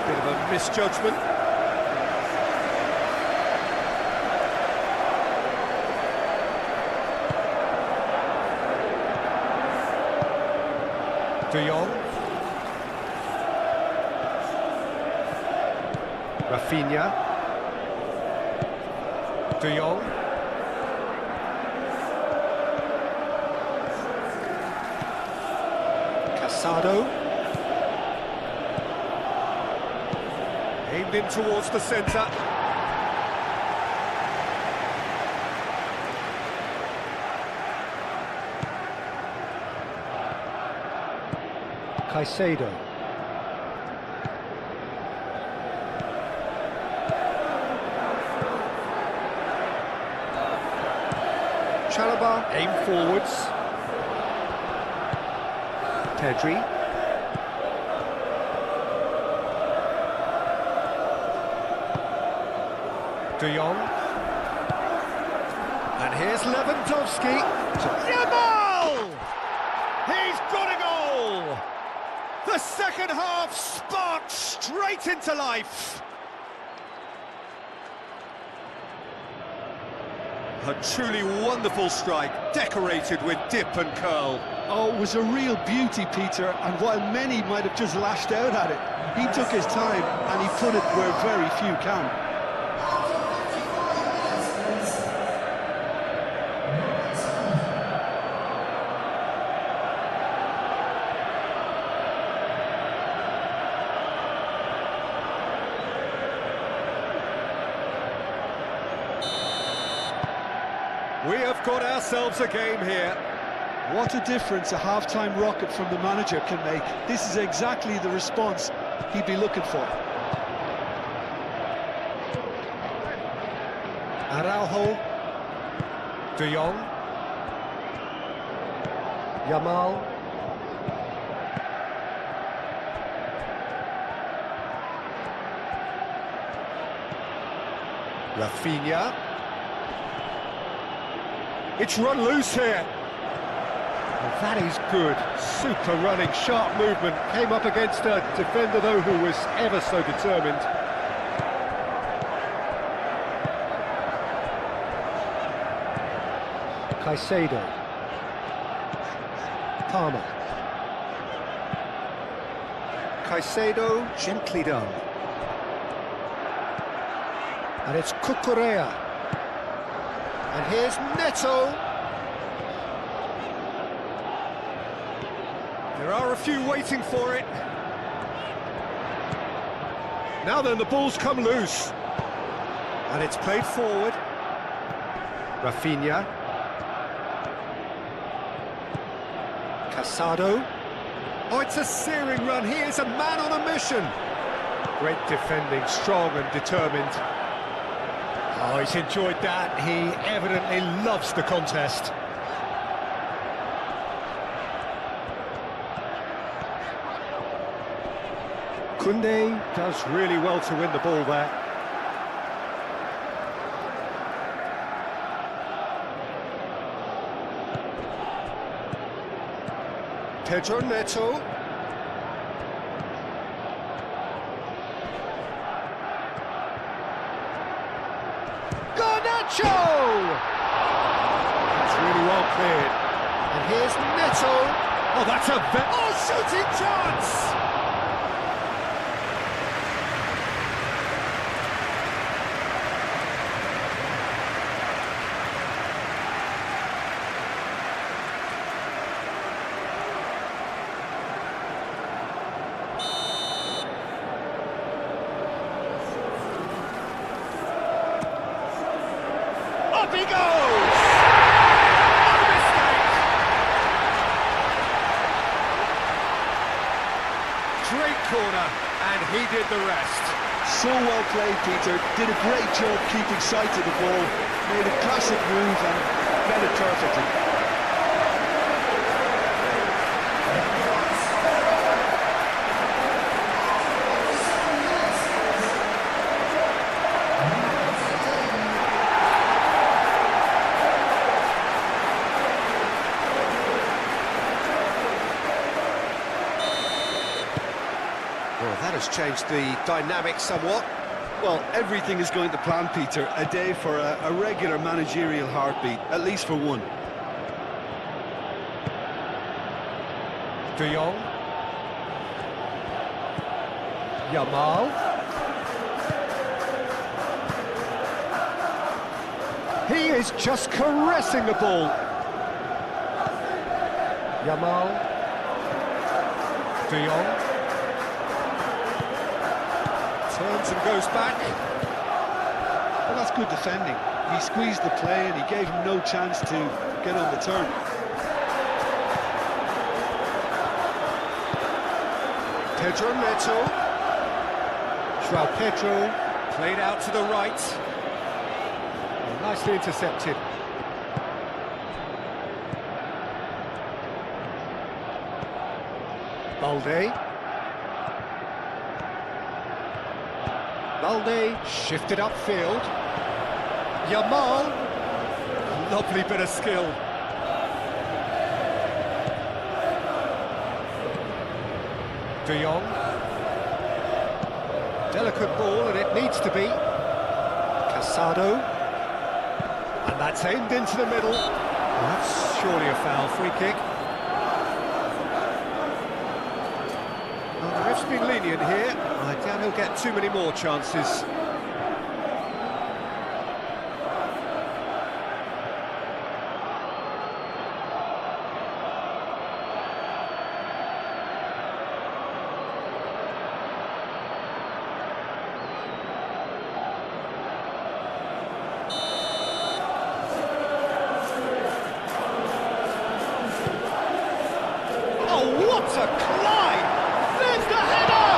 Bit of a misjudgment. De Jong. Rafinha. De Jong. Casado. Aimed in towards the centre. Caicedo. Chalobah, aim forwards. Pedri. De Jong. And here's Lewandowski. Yamal! He's got a goal! The second half sparked straight into life. A truly wonderful strike, decorated with dip and curl. Oh, it was a real beauty, Peter, and while many might have just lashed out at it, he took his time and he put it where very few can. We have got ourselves a game here. What a difference a half-time rocket from the manager can make. This is exactly the response he'd be looking for. Araujo. De Jong. Yamal. Rafinha. It's run loose here. Well, that is good. Super running, sharp movement. Came up against a defender, though, who was ever so determined. Caicedo. Palmer. Caicedo, gently done. And it's Cucurella. And here's Neto. There are a few waiting for it. Now then, the ball's come loose. And it's played forward. Rafinha. Casado. Oh, it's a searing run. He is a man on a mission. Great defending, strong and determined. Oh, he's enjoyed that. He evidently loves the contest. Koundé does really well to win the ball there. Pedro Neto. Garnacho! That's really well cleared. And here's Neto. Oh, that's a shooting chance! Up he goes! No mistake! Great corner, and he did the rest. So well played, Peter. Did a great job keeping sight of the ball. Made a classic move and read it perfectly. Well, that has changed the dynamic somewhat. Well, everything is going to plan, Peter. A day for a regular managerial heartbeat, at least for one. De Jong. Yamal. He is just caressing the ball. Yamal. De Jong. Turns and goes back. Well, that's good defending. He squeezed the play and he gave him no chance to get on the turn. Pedro Neto. João Pedro played out to the right. Oh, nicely intercepted. Balde. Balde shifted upfield. Yamal. Lovely bit of skill. De Jong. Delicate ball, and it needs to be. Casado. And that's aimed into the middle. Well, that's surely a foul. Free kick. Well, the ref's been lenient here. I doubt he'll get too many more chances. Oh, what a climb! There's the header!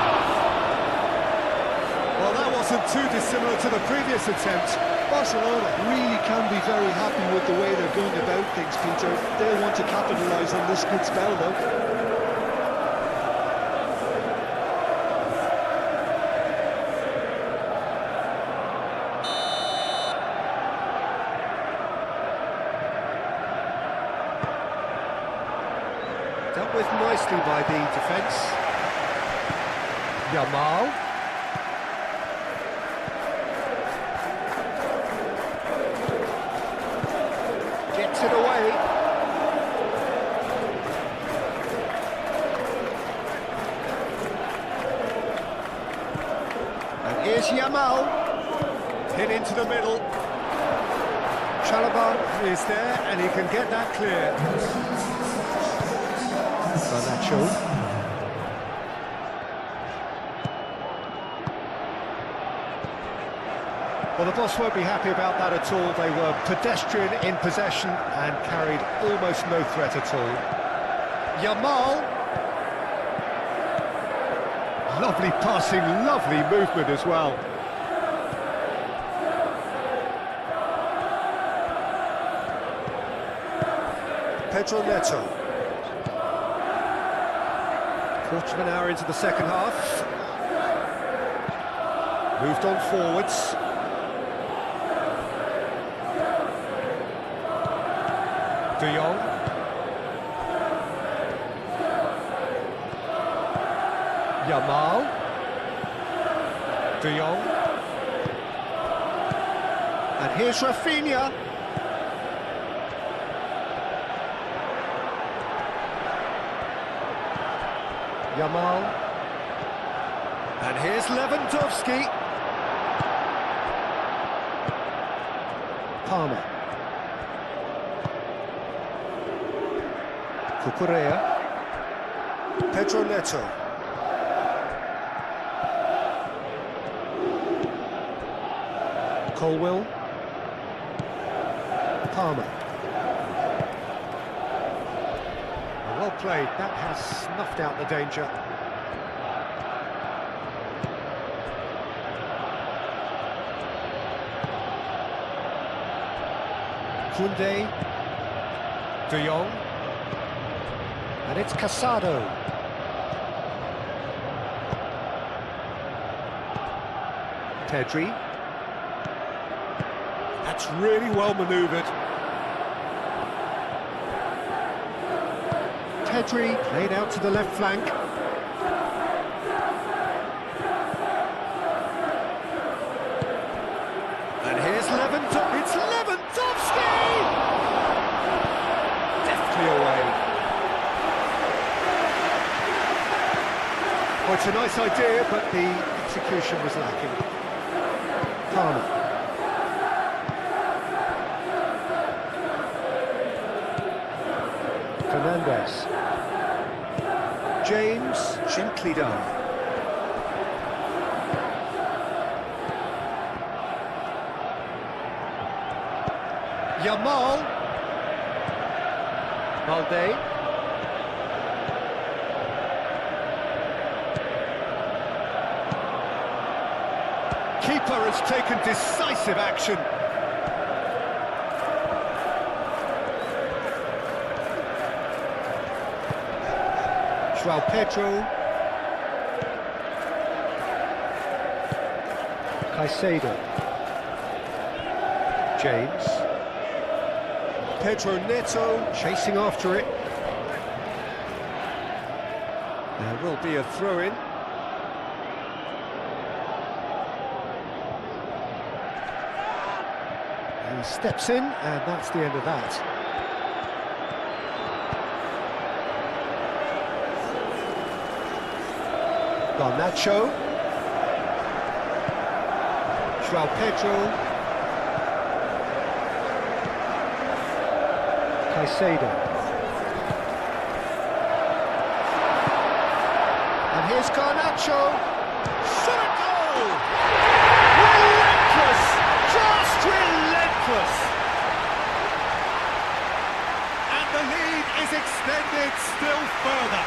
Well, that wasn't too dissimilar to the previous attempt. Barcelona really can be very happy with the way they're going about things, Peter. They'll want to capitalise on this good spell, though. with nicely by the defence. Yamal. Gets it away. And here's Yamal. Hit into the middle. Chalobah is there, and he can get that clear. Garnacho. Well, the boss won't be happy about that at all. They were pedestrian in possession and carried almost no threat at all. Yamal. Lovely passing, lovely movement as well. Pedro Neto. Quarter of an hour into the second half. Moved on forwards. De Jong. Yamal. De Jong. And here's Rafinha. Yamal. And here's Lewandowski. Palmer. Cucurella. Pedro Neto. Colwill. Palmer. Well played, that has snuffed out the danger. Koundé. De Jong. And it's Casado. Pedri. That's really well manoeuvred. Pedri laid out to the left flank. And here's Lewandowski. It's Lewandowski! Deftly away. Well, it's a nice idea, but the execution was lacking. Palmer. Fernandez. James, gently done. Yamal. Balde. Keeper has taken decisive action. João Pedro. Caicedo. James. Pedro Neto chasing after it. There will be a throw-in. He steps in, and that's the end of that. Garnacho. João Pedro. Caicedo. And here's Garnacho. Shot a goal! Relentless! Just relentless! And the lead is extended still further.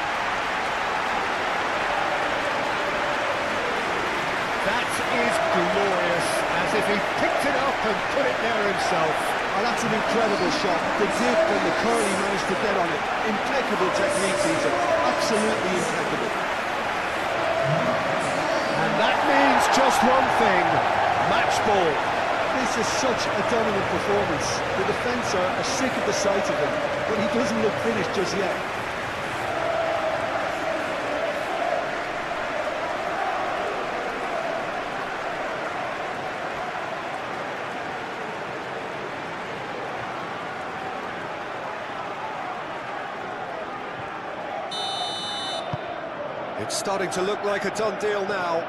That is glorious, as if he picked it up and put it there himself. Oh, that's an incredible shot. The dip and the curl he managed to get on it. Impeccable technique, Caesar. Absolutely impeccable. And that means just one thing, match ball. This is such a dominant performance. The defence are sick of the sight of him, but he doesn't look finished just yet. It's starting to look like a done deal now.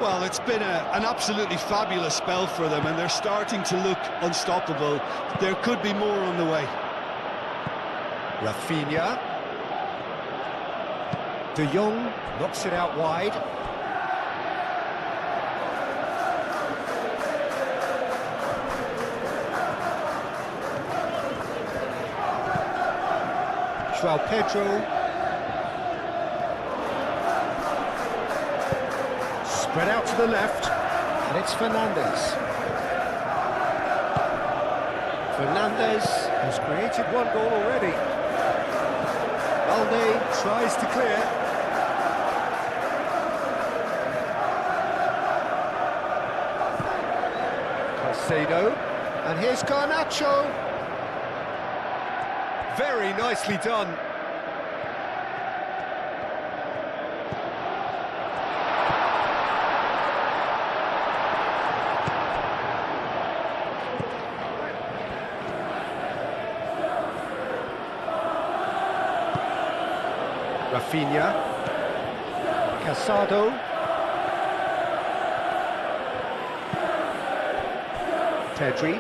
Well, it's been an absolutely fabulous spell for them, and they're starting to look unstoppable. There could be more on the way. Rafinha. De Jong knocks it out wide. João Pedro. Spread out to the left, and it's Fernandes. Fernandes has created one goal already. Balde tries to clear. Caicedo, and here's Garnacho. Very nicely done. Rafinha, Casado, Pedri,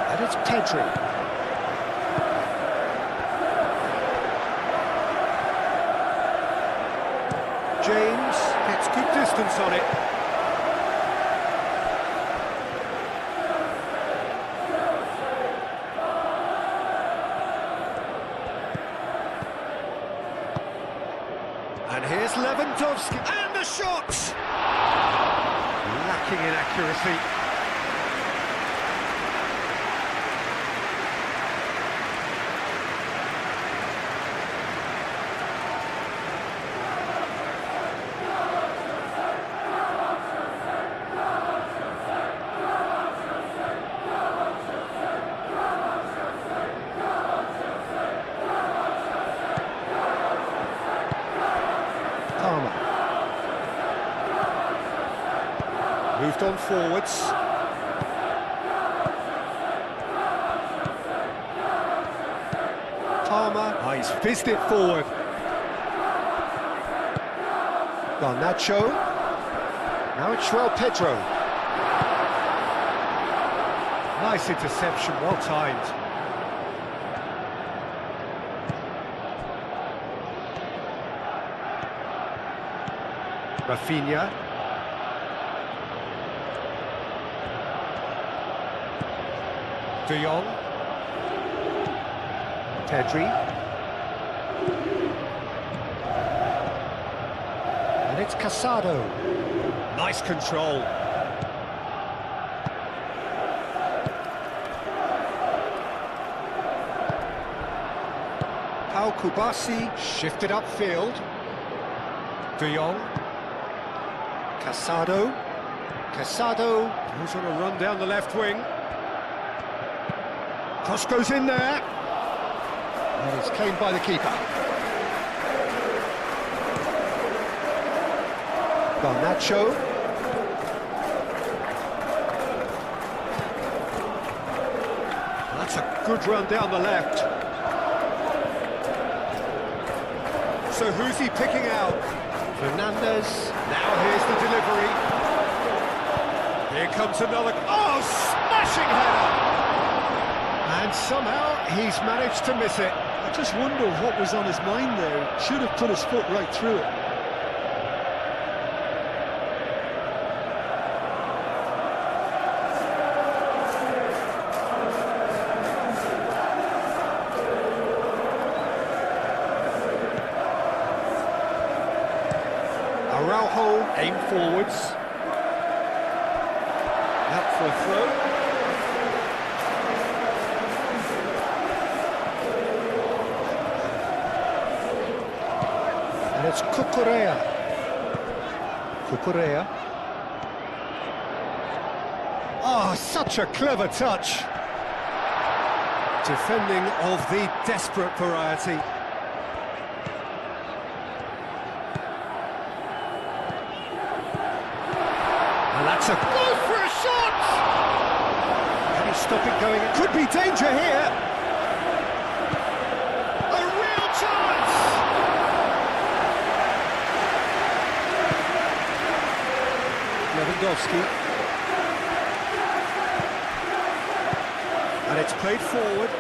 and it's Pedri. James gets good distance on it. And here's Lewandowski, and the shot! Lacking in accuracy. Moved on forwards. Palmer, he's fizzed it forward. Garnacho. Now it's João Pedro. Nice interception, well timed. Rafinha. De Jong. Pedri. And it's Casado. Nice control. Pau Kubasi shifted upfield. De Jong. Casado. Casado goes on a run down the left wing. Cross goes in there. And it's claimed by the keeper. Garnacho. That's a good run down the left. So who's he picking out? Fernandes. Now here's the delivery. Here comes another. Oh, smashing header! And somehow he's managed to miss it. I just wonder what was on his mind there. Should have put his foot right through it. Araujo aim forwards. Out for a throw. And it's Cucurella. Cucurella. Oh, such a clever touch. Defending of the desperate variety. And that's a goal for a shot! Can he stop it going? It could be danger here. Lewandowski. And it's played forward.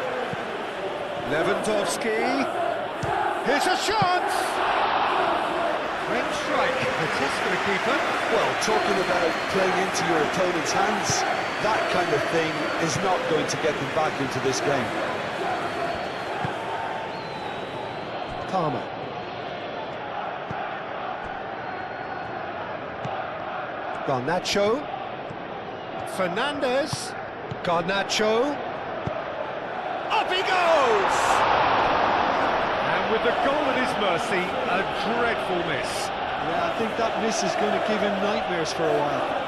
Lewandowski. Here's a chance! Great strike. The test for the keeper. Well, talking about playing into your opponent's hands, that kind of thing is not going to get them back into this game. Palmer. Garnacho. Fernandez. Garnacho. Up he goes! And with the goal at his mercy, a dreadful miss. Yeah, I think that miss is going to give him nightmares for a while.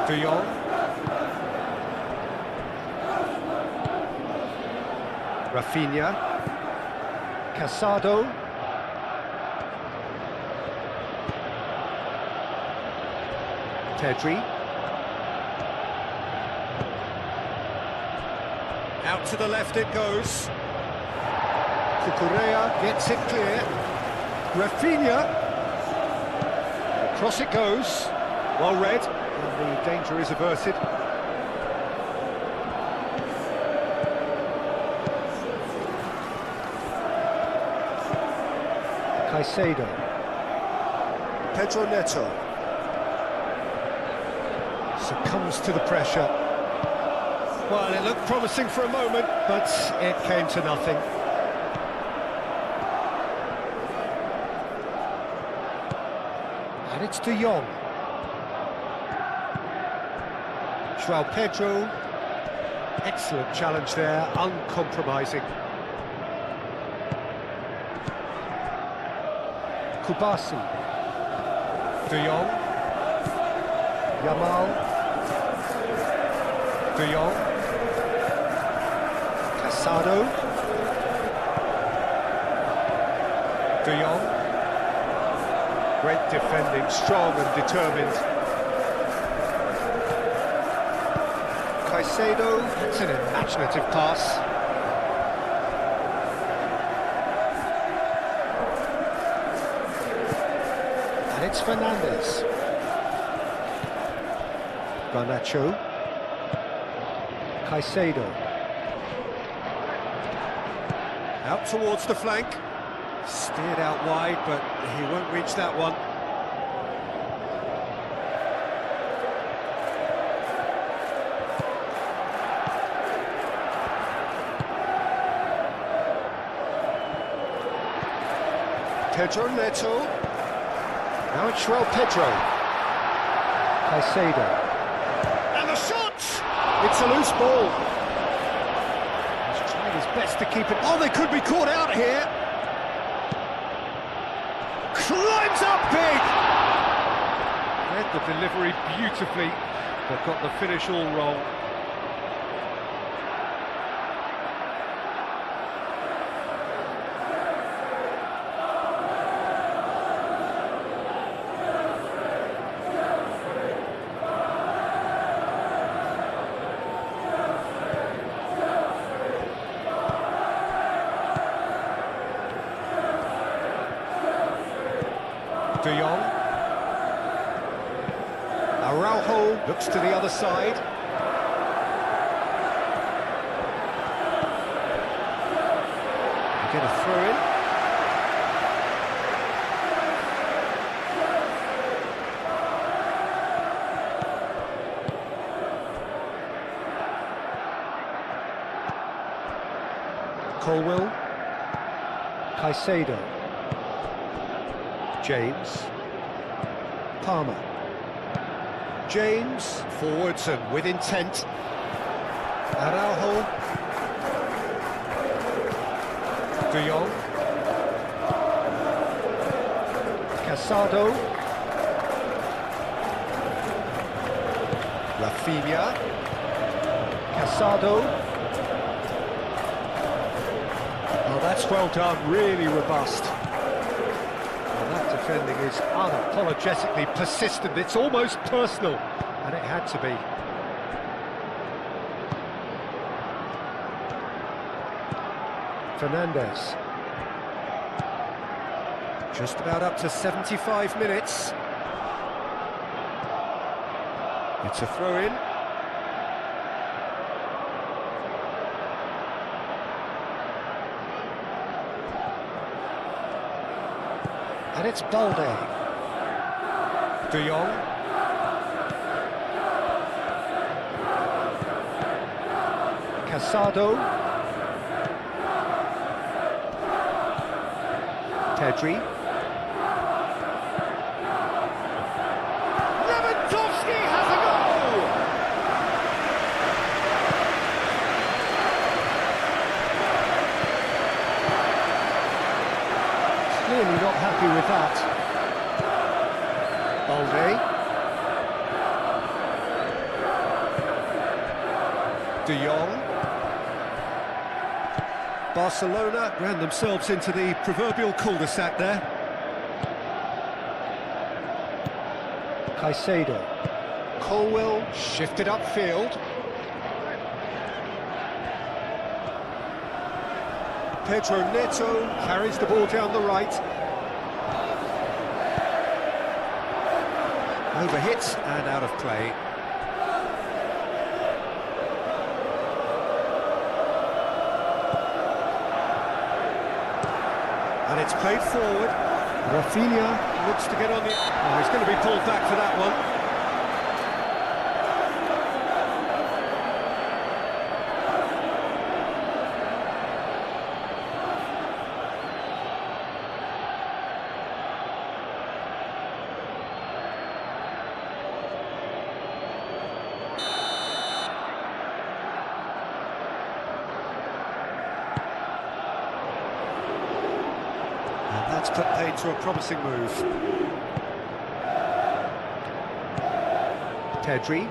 De Jong. Rafinha. Casado. Pedri. Out to the left it goes. Cucurella gets it clear. Rafinha. Across it goes. Well read. And the danger is averted. Caicedo. Pedro Neto. Succumbs to the pressure. Well, it looked promising for a moment, but it came to nothing. And it's De Jong. João Pedro. Excellent challenge there, uncompromising. Kubasi. De Jong. Yamal. De Jong. Casado. De Jong. Great defending, strong and determined. Caicedo, it's an imaginative pass. And it's Fernandez. Garnacho. Caicedo. Out towards the flank. Steered out wide, but he won't reach that one. Pedro Neto. Now it's João Pedro. Caicedo. And the shot! It's a loose ball. He's trying his best to keep it. Oh, they could be caught out here. Climbs up big! Read the delivery beautifully, but got the finish all wrong. De Jong. Araujo looks to the other side. Get a throw in. Colwill. Caicedo. James. Palmer. James, forwards and with intent. Araujo. De Jong. Casado. Rafinha. Casado. Oh, that's well done, really robust. And that defending is unapologetically persistent. It's almost personal, and it had to be. Fernandez. Just about up to 75 minutes. It's a throw-in. And it's Balde. De Jong. Casado. Pedri. Lewandowski has a goal! Clearly not happy with that. Balde. De Jong. Barcelona ran themselves into the proverbial cul-de-sac there. Caicedo. Colwell shifted upfield. Pedro Neto carries the ball down the right. Overhit and out of play. And it's played forward. Rafinha looks to get on the... Oh, he's going to be pulled back for that one. That's put paid to a promising move. Pedri.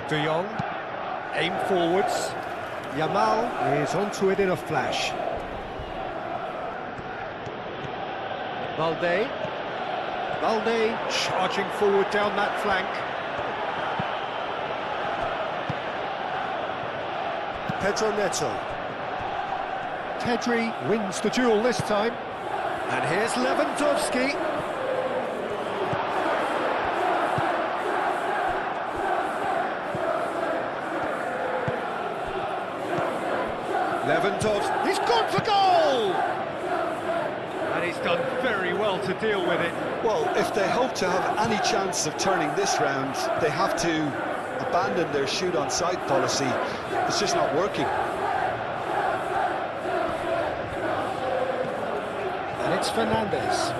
De Jong. Aim forwards. Yamal is onto it in a flash. Balde. Balde charging forward down that flank. Pedro Neto. Pedri wins the duel this time. And here's Lewandowski. Lewandowski, he's gone for goal! And he's done very well to deal with it. Well, if they hope to have any chance of turning this round, they have to abandon their shoot-on-sight policy. It's just not working. And it's Fernandez.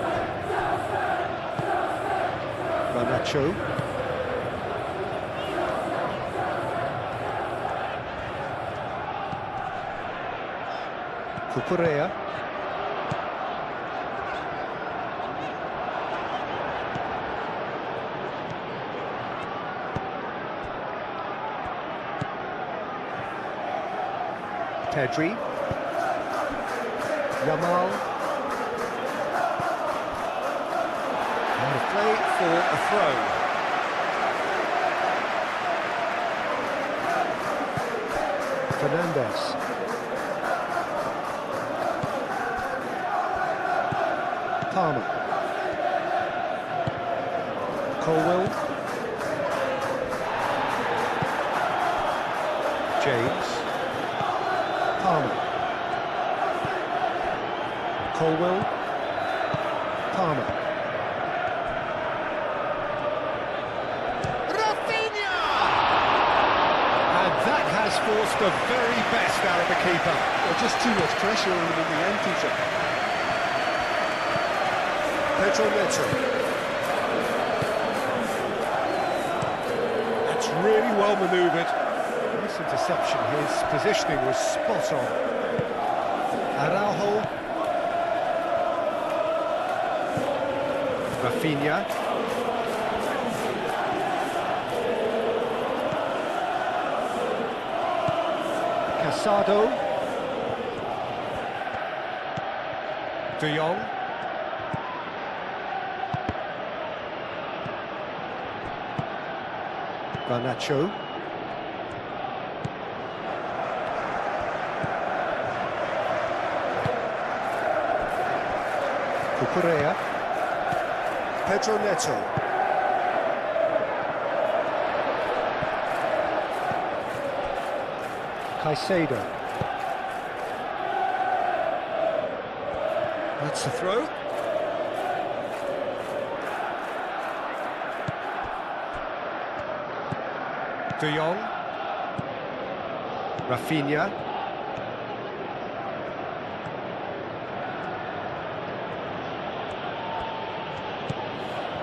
Garnacho. Cucurella. Pedri. Yamal. And a play for a throw. Fernandez. Palmer. Colwell. James. Palmer. Colwell. Palmer. Rafinha! And that has forced the very best out of the keeper. Well, just too much pressure on him in the end, Peter. Pedro Neto. That's really well manoeuvred. Nice interception. His positioning was spot on. Araujo. Rafinha. Casado. De Jong. Garnacho. Cucurella. Pedro Neto. Caicedo. That's the throw. De Jong. Rafinha.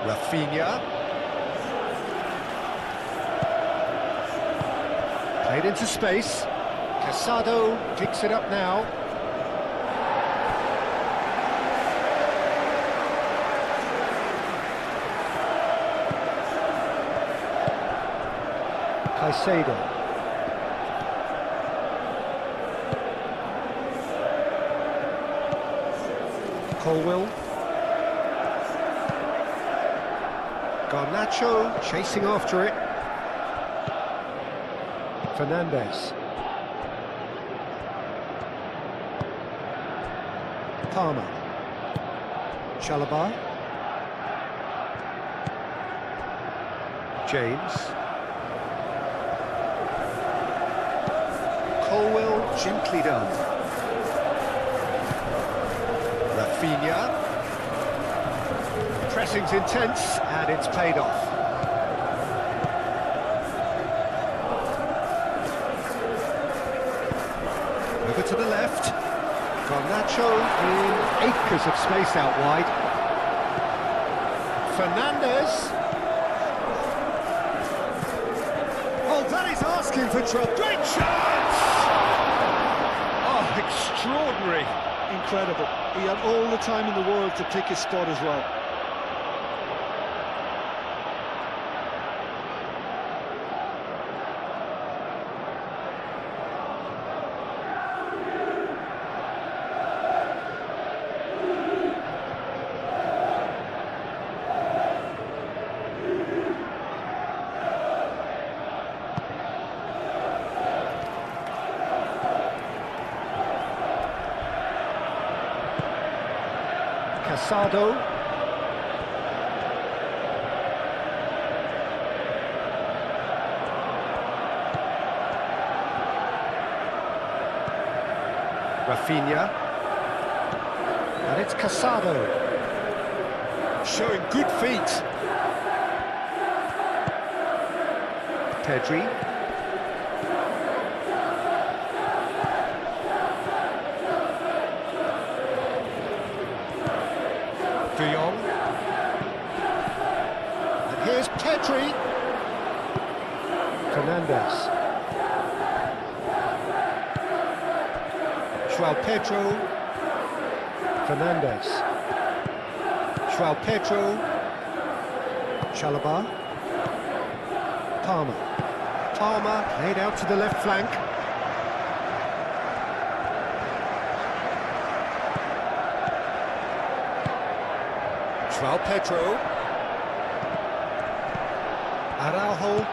Rafinha. Played into space. Casado picks it up now. Caicedo. Colwill. Garnacho chasing after it. Fernandez. Palmer. Chalobah. James. Colwill, gently done. Rafinha. Pressing's intense, and it's paid off. Over to the left. Garnacho in acres of space out wide. Fernandez. Oh, that is asking for trouble. Great chance! Oh, extraordinary. Incredible. He had all the time in the world to pick his spot as well. Casado. Rafinha. And it's Casado. Showing good feet. Pedri. De Jong. And here's Pedri. Fernandez. João Pedro. Fernandez. João Pedro. Chalobah. Palmer. Palmer laid out to the left flank. João Pedro. Araujo.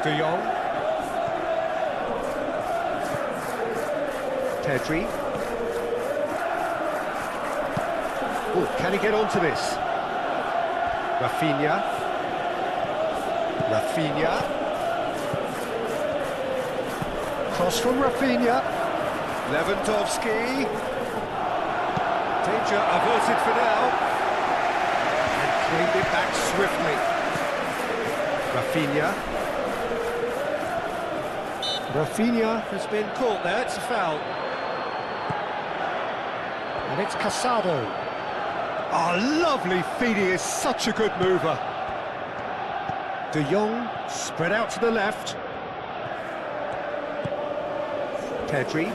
De Jong. Pedri. Oh, can he get onto this? Rafinha. Rafinha. Cross from Rafinha. Lewandowski. Danger averted for now. And cleaned it back swiftly. Rafinha. Rafinha has been caught there, it's a foul. And it's Casado. Oh, lovely feed, he is such a good mover. De Jong spread out to the left. Pedri.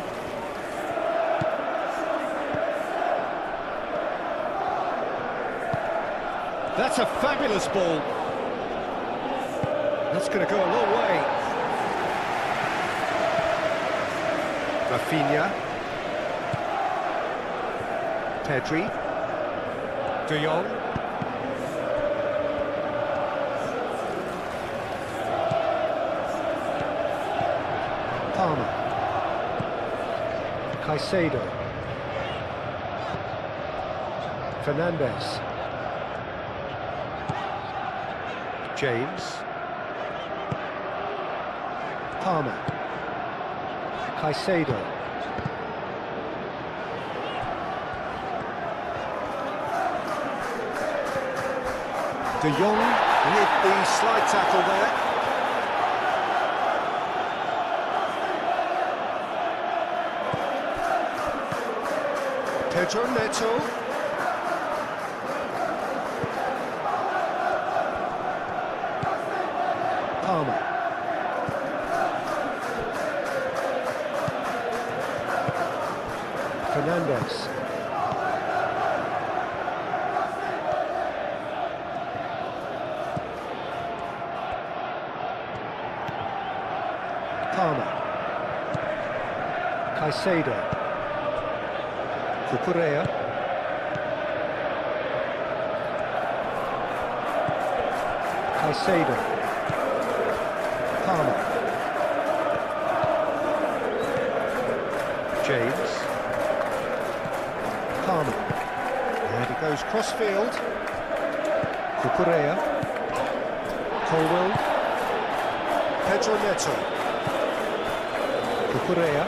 That's a fabulous ball. That's going to go a long way. Rafinha. Pedri. De Jong. Palmer. Caicedo. Fernandez. James. Palmer. Caicedo. De Jong with the slide tackle there. Pedro Neto. Palmer. Fernandez. Palmer. Caicedo. Cucurella. Caicedo. Palmer. James. Palmer. And it goes cross-field. Cucurella. Colwell. Pedro Neto. Cucurella.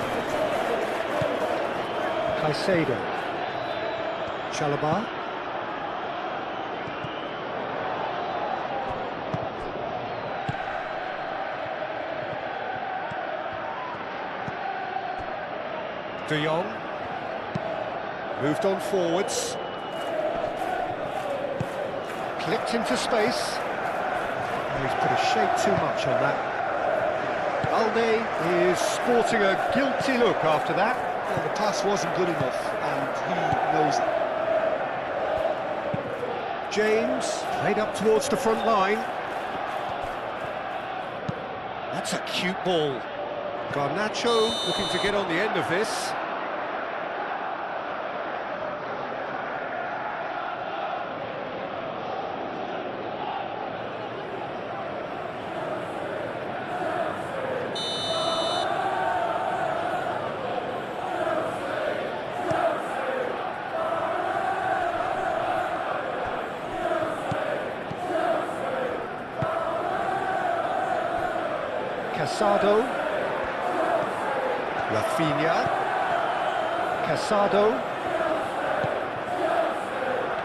Caicedo. Chalobah. De Jong. Moved on forwards. Clipped into space. Oh, he's put a shade too much on that. Balde is sporting a guilty look after that. Well, the pass wasn't good enough, and he knows it. James played up towards the front line. That's a cute ball. Garnacho looking to get on the end of this. Casado. Rafinha. Casado.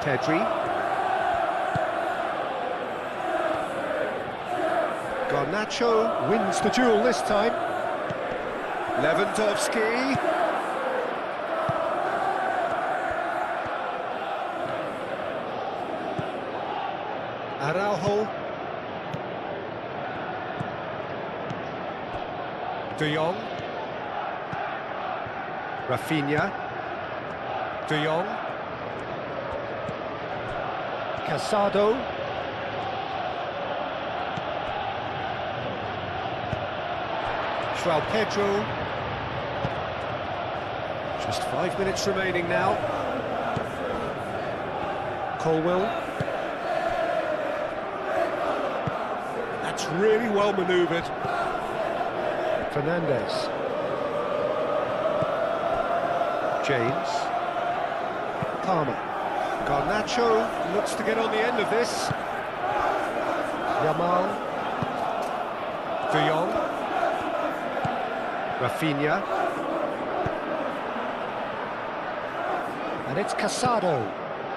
Pedri. Garnacho wins the duel this time. Lewandowski. Araujo. De Jong. Rafinha. De Jong. Casado. João Pedro. Just 5 minutes remaining now. Colwell. That's really well manoeuvred. Fernandez. James. Palmer. Garnacho looks to get on the end of this. Yamal. De Jong. Rafinha. And it's Casado.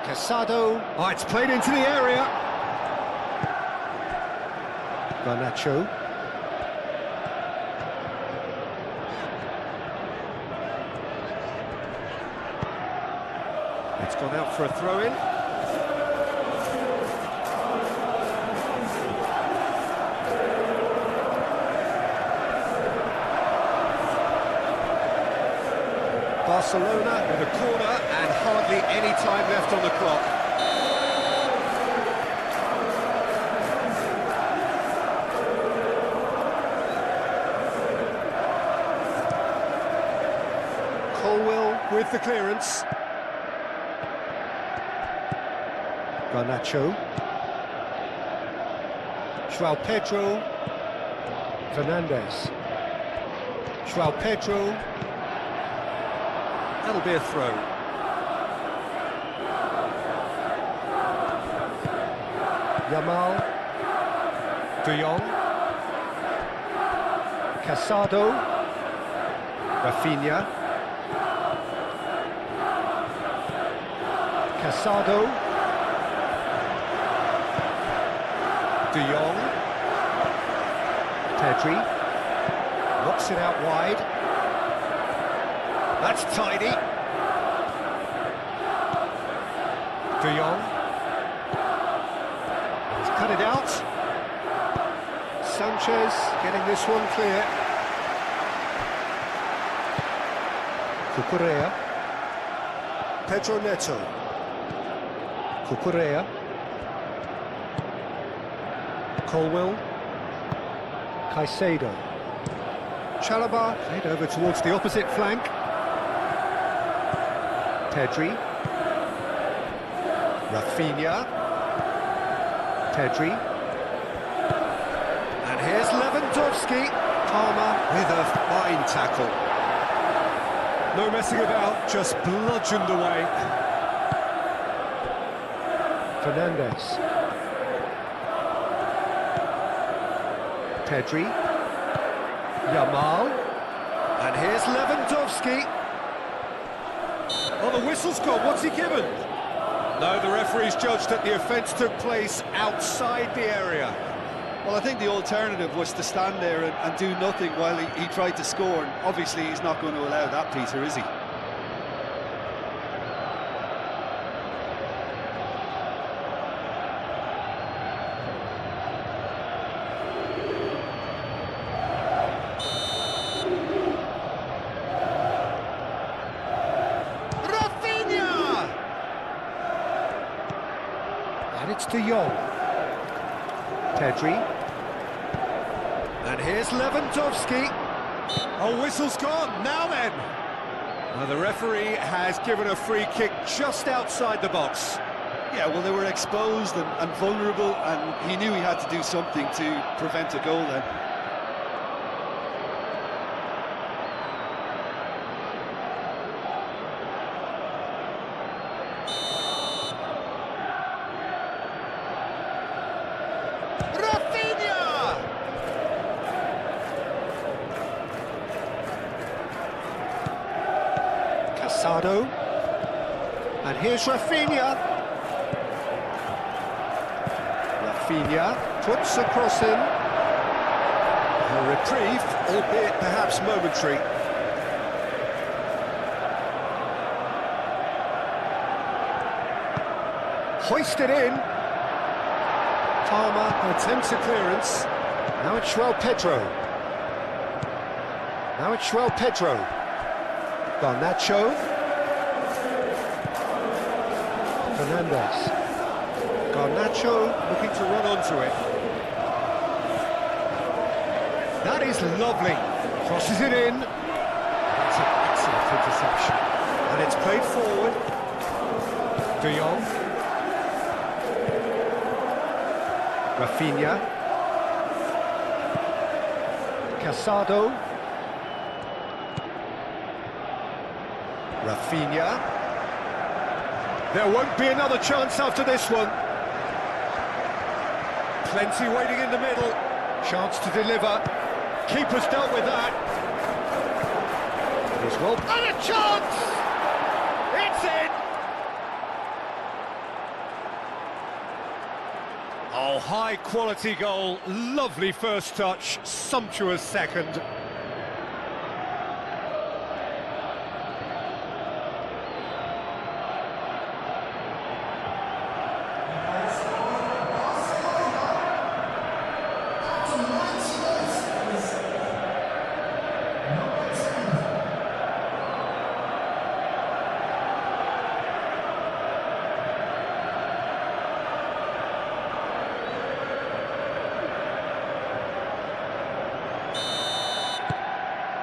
Casado. Oh, it's played into the area. Garnacho. It's gone out for a throw-in. Barcelona with a corner and hardly any time left on the clock. Colwell with the clearance. Garnacho. João Pedro. Fernandez. João Pedro. That'll be a throw. Yamal. De Jong. Casado. Rafinha. Casado. De Jong. Pedri. Knocks it out wide. That's tidy. De Jong. He's cut it out. Sanchez getting this one clear. Cucurella. Pedro Neto. Cucurella. Colwell. Caicedo. Chalobah played over towards the opposite flank. Pedri. Rafinha. Pedri. And here's Lewandowski. Palmer with a fine tackle. No messing about, just bludgeoned away. Fernandes. Pedri. Yamal. And here's Lewandowski. Oh, the whistle's gone. What's he given? No, the referee's judged that the offence took place outside the area. Well, I think the alternative was to stand there and do nothing while he tried to score. And obviously, he's not going to allow that, Peter, is he? Rafinha! And it's De Jong. Pedri. And here's Lewandowski. Oh, whistle's gone. Now then. Well, the referee has given a free kick just outside the box. Yeah, well, they were exposed and vulnerable, and he knew he had to do something to prevent a goal then. Casado. And here's Rafinha. Rafinha puts across him. A reprieve, albeit perhaps momentary. Hoisted in. Palmer attempts a clearance. Now it's João Pedro. Now it's João Pedro. Garnacho. Fernandes. Garnacho looking to run onto it. That is lovely. Crosses it in. That's an excellent interception. And it's played forward. De Jong. Rafinha. Casado. Rafinha. There won't be another chance after this one. Plenty waiting in the middle. Chance to deliver. Keeper's dealt with that. It is well. And a chance! It's in! Oh, high quality goal. Lovely first touch. Sumptuous second.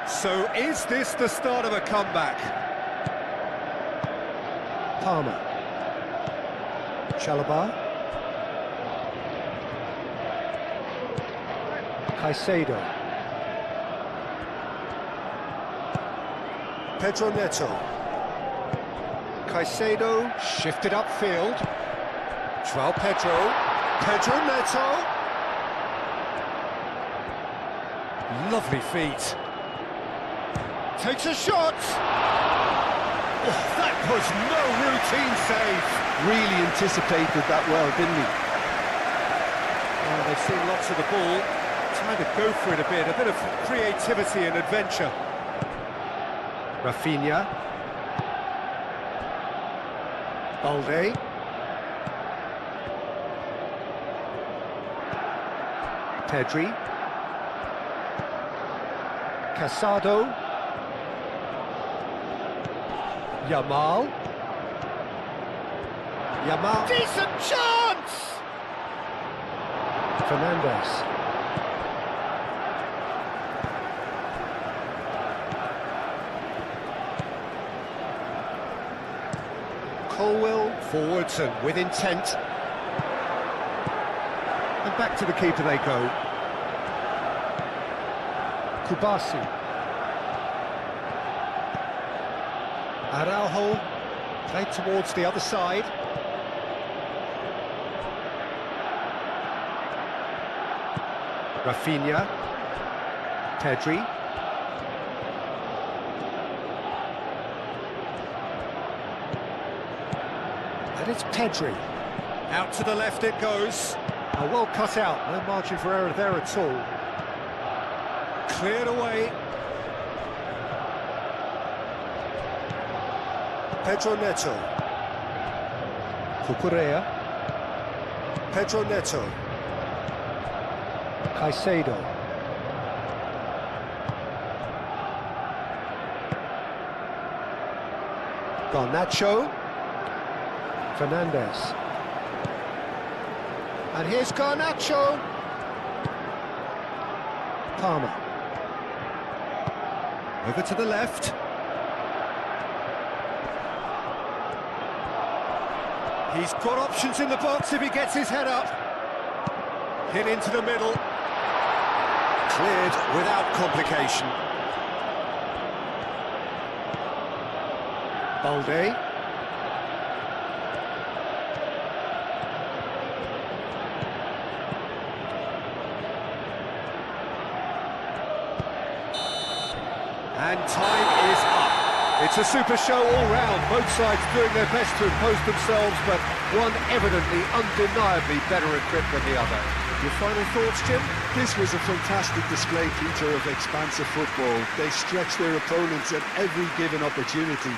So is this the start of a comeback? Palmer. Chalobah. Caicedo. Pedro Neto. Caicedo shifted upfield. Joao Pedro. Pedro Neto. Lovely feet. Takes a shot. Oh, that was no routine save. Really anticipated that well, didn't he? Oh, they've seen lots of the ball. Time to go for it a bit of creativity and adventure. Rafinha. Balde. Pedri. Casado. Yamal. Decent chance! Fernandes. Colwell forwards and with intent. And back to the keeper they go. Kubasi. Araujo played towards the other side. Rafinha. Pedri. And it's Pedri. Out to the left it goes. Oh, well cut out, no margin for error there at all. Cleared away. Pedro Neto. Cucurella. Pedro Neto. Caicedo. Garnacho. Fernandes. And here's Garnacho. Palmer. Over to the left. He's got options in the box if he gets his head up. Hit into the middle. Cleared without complication. Balde. And time is up. It's a super show all round, both sides doing their best to impose themselves, but one evidently, undeniably better equipped than the other. Your final thoughts, Jim? This was a fantastic display, Peter, of expansive football. They stretched their opponents at every given opportunity.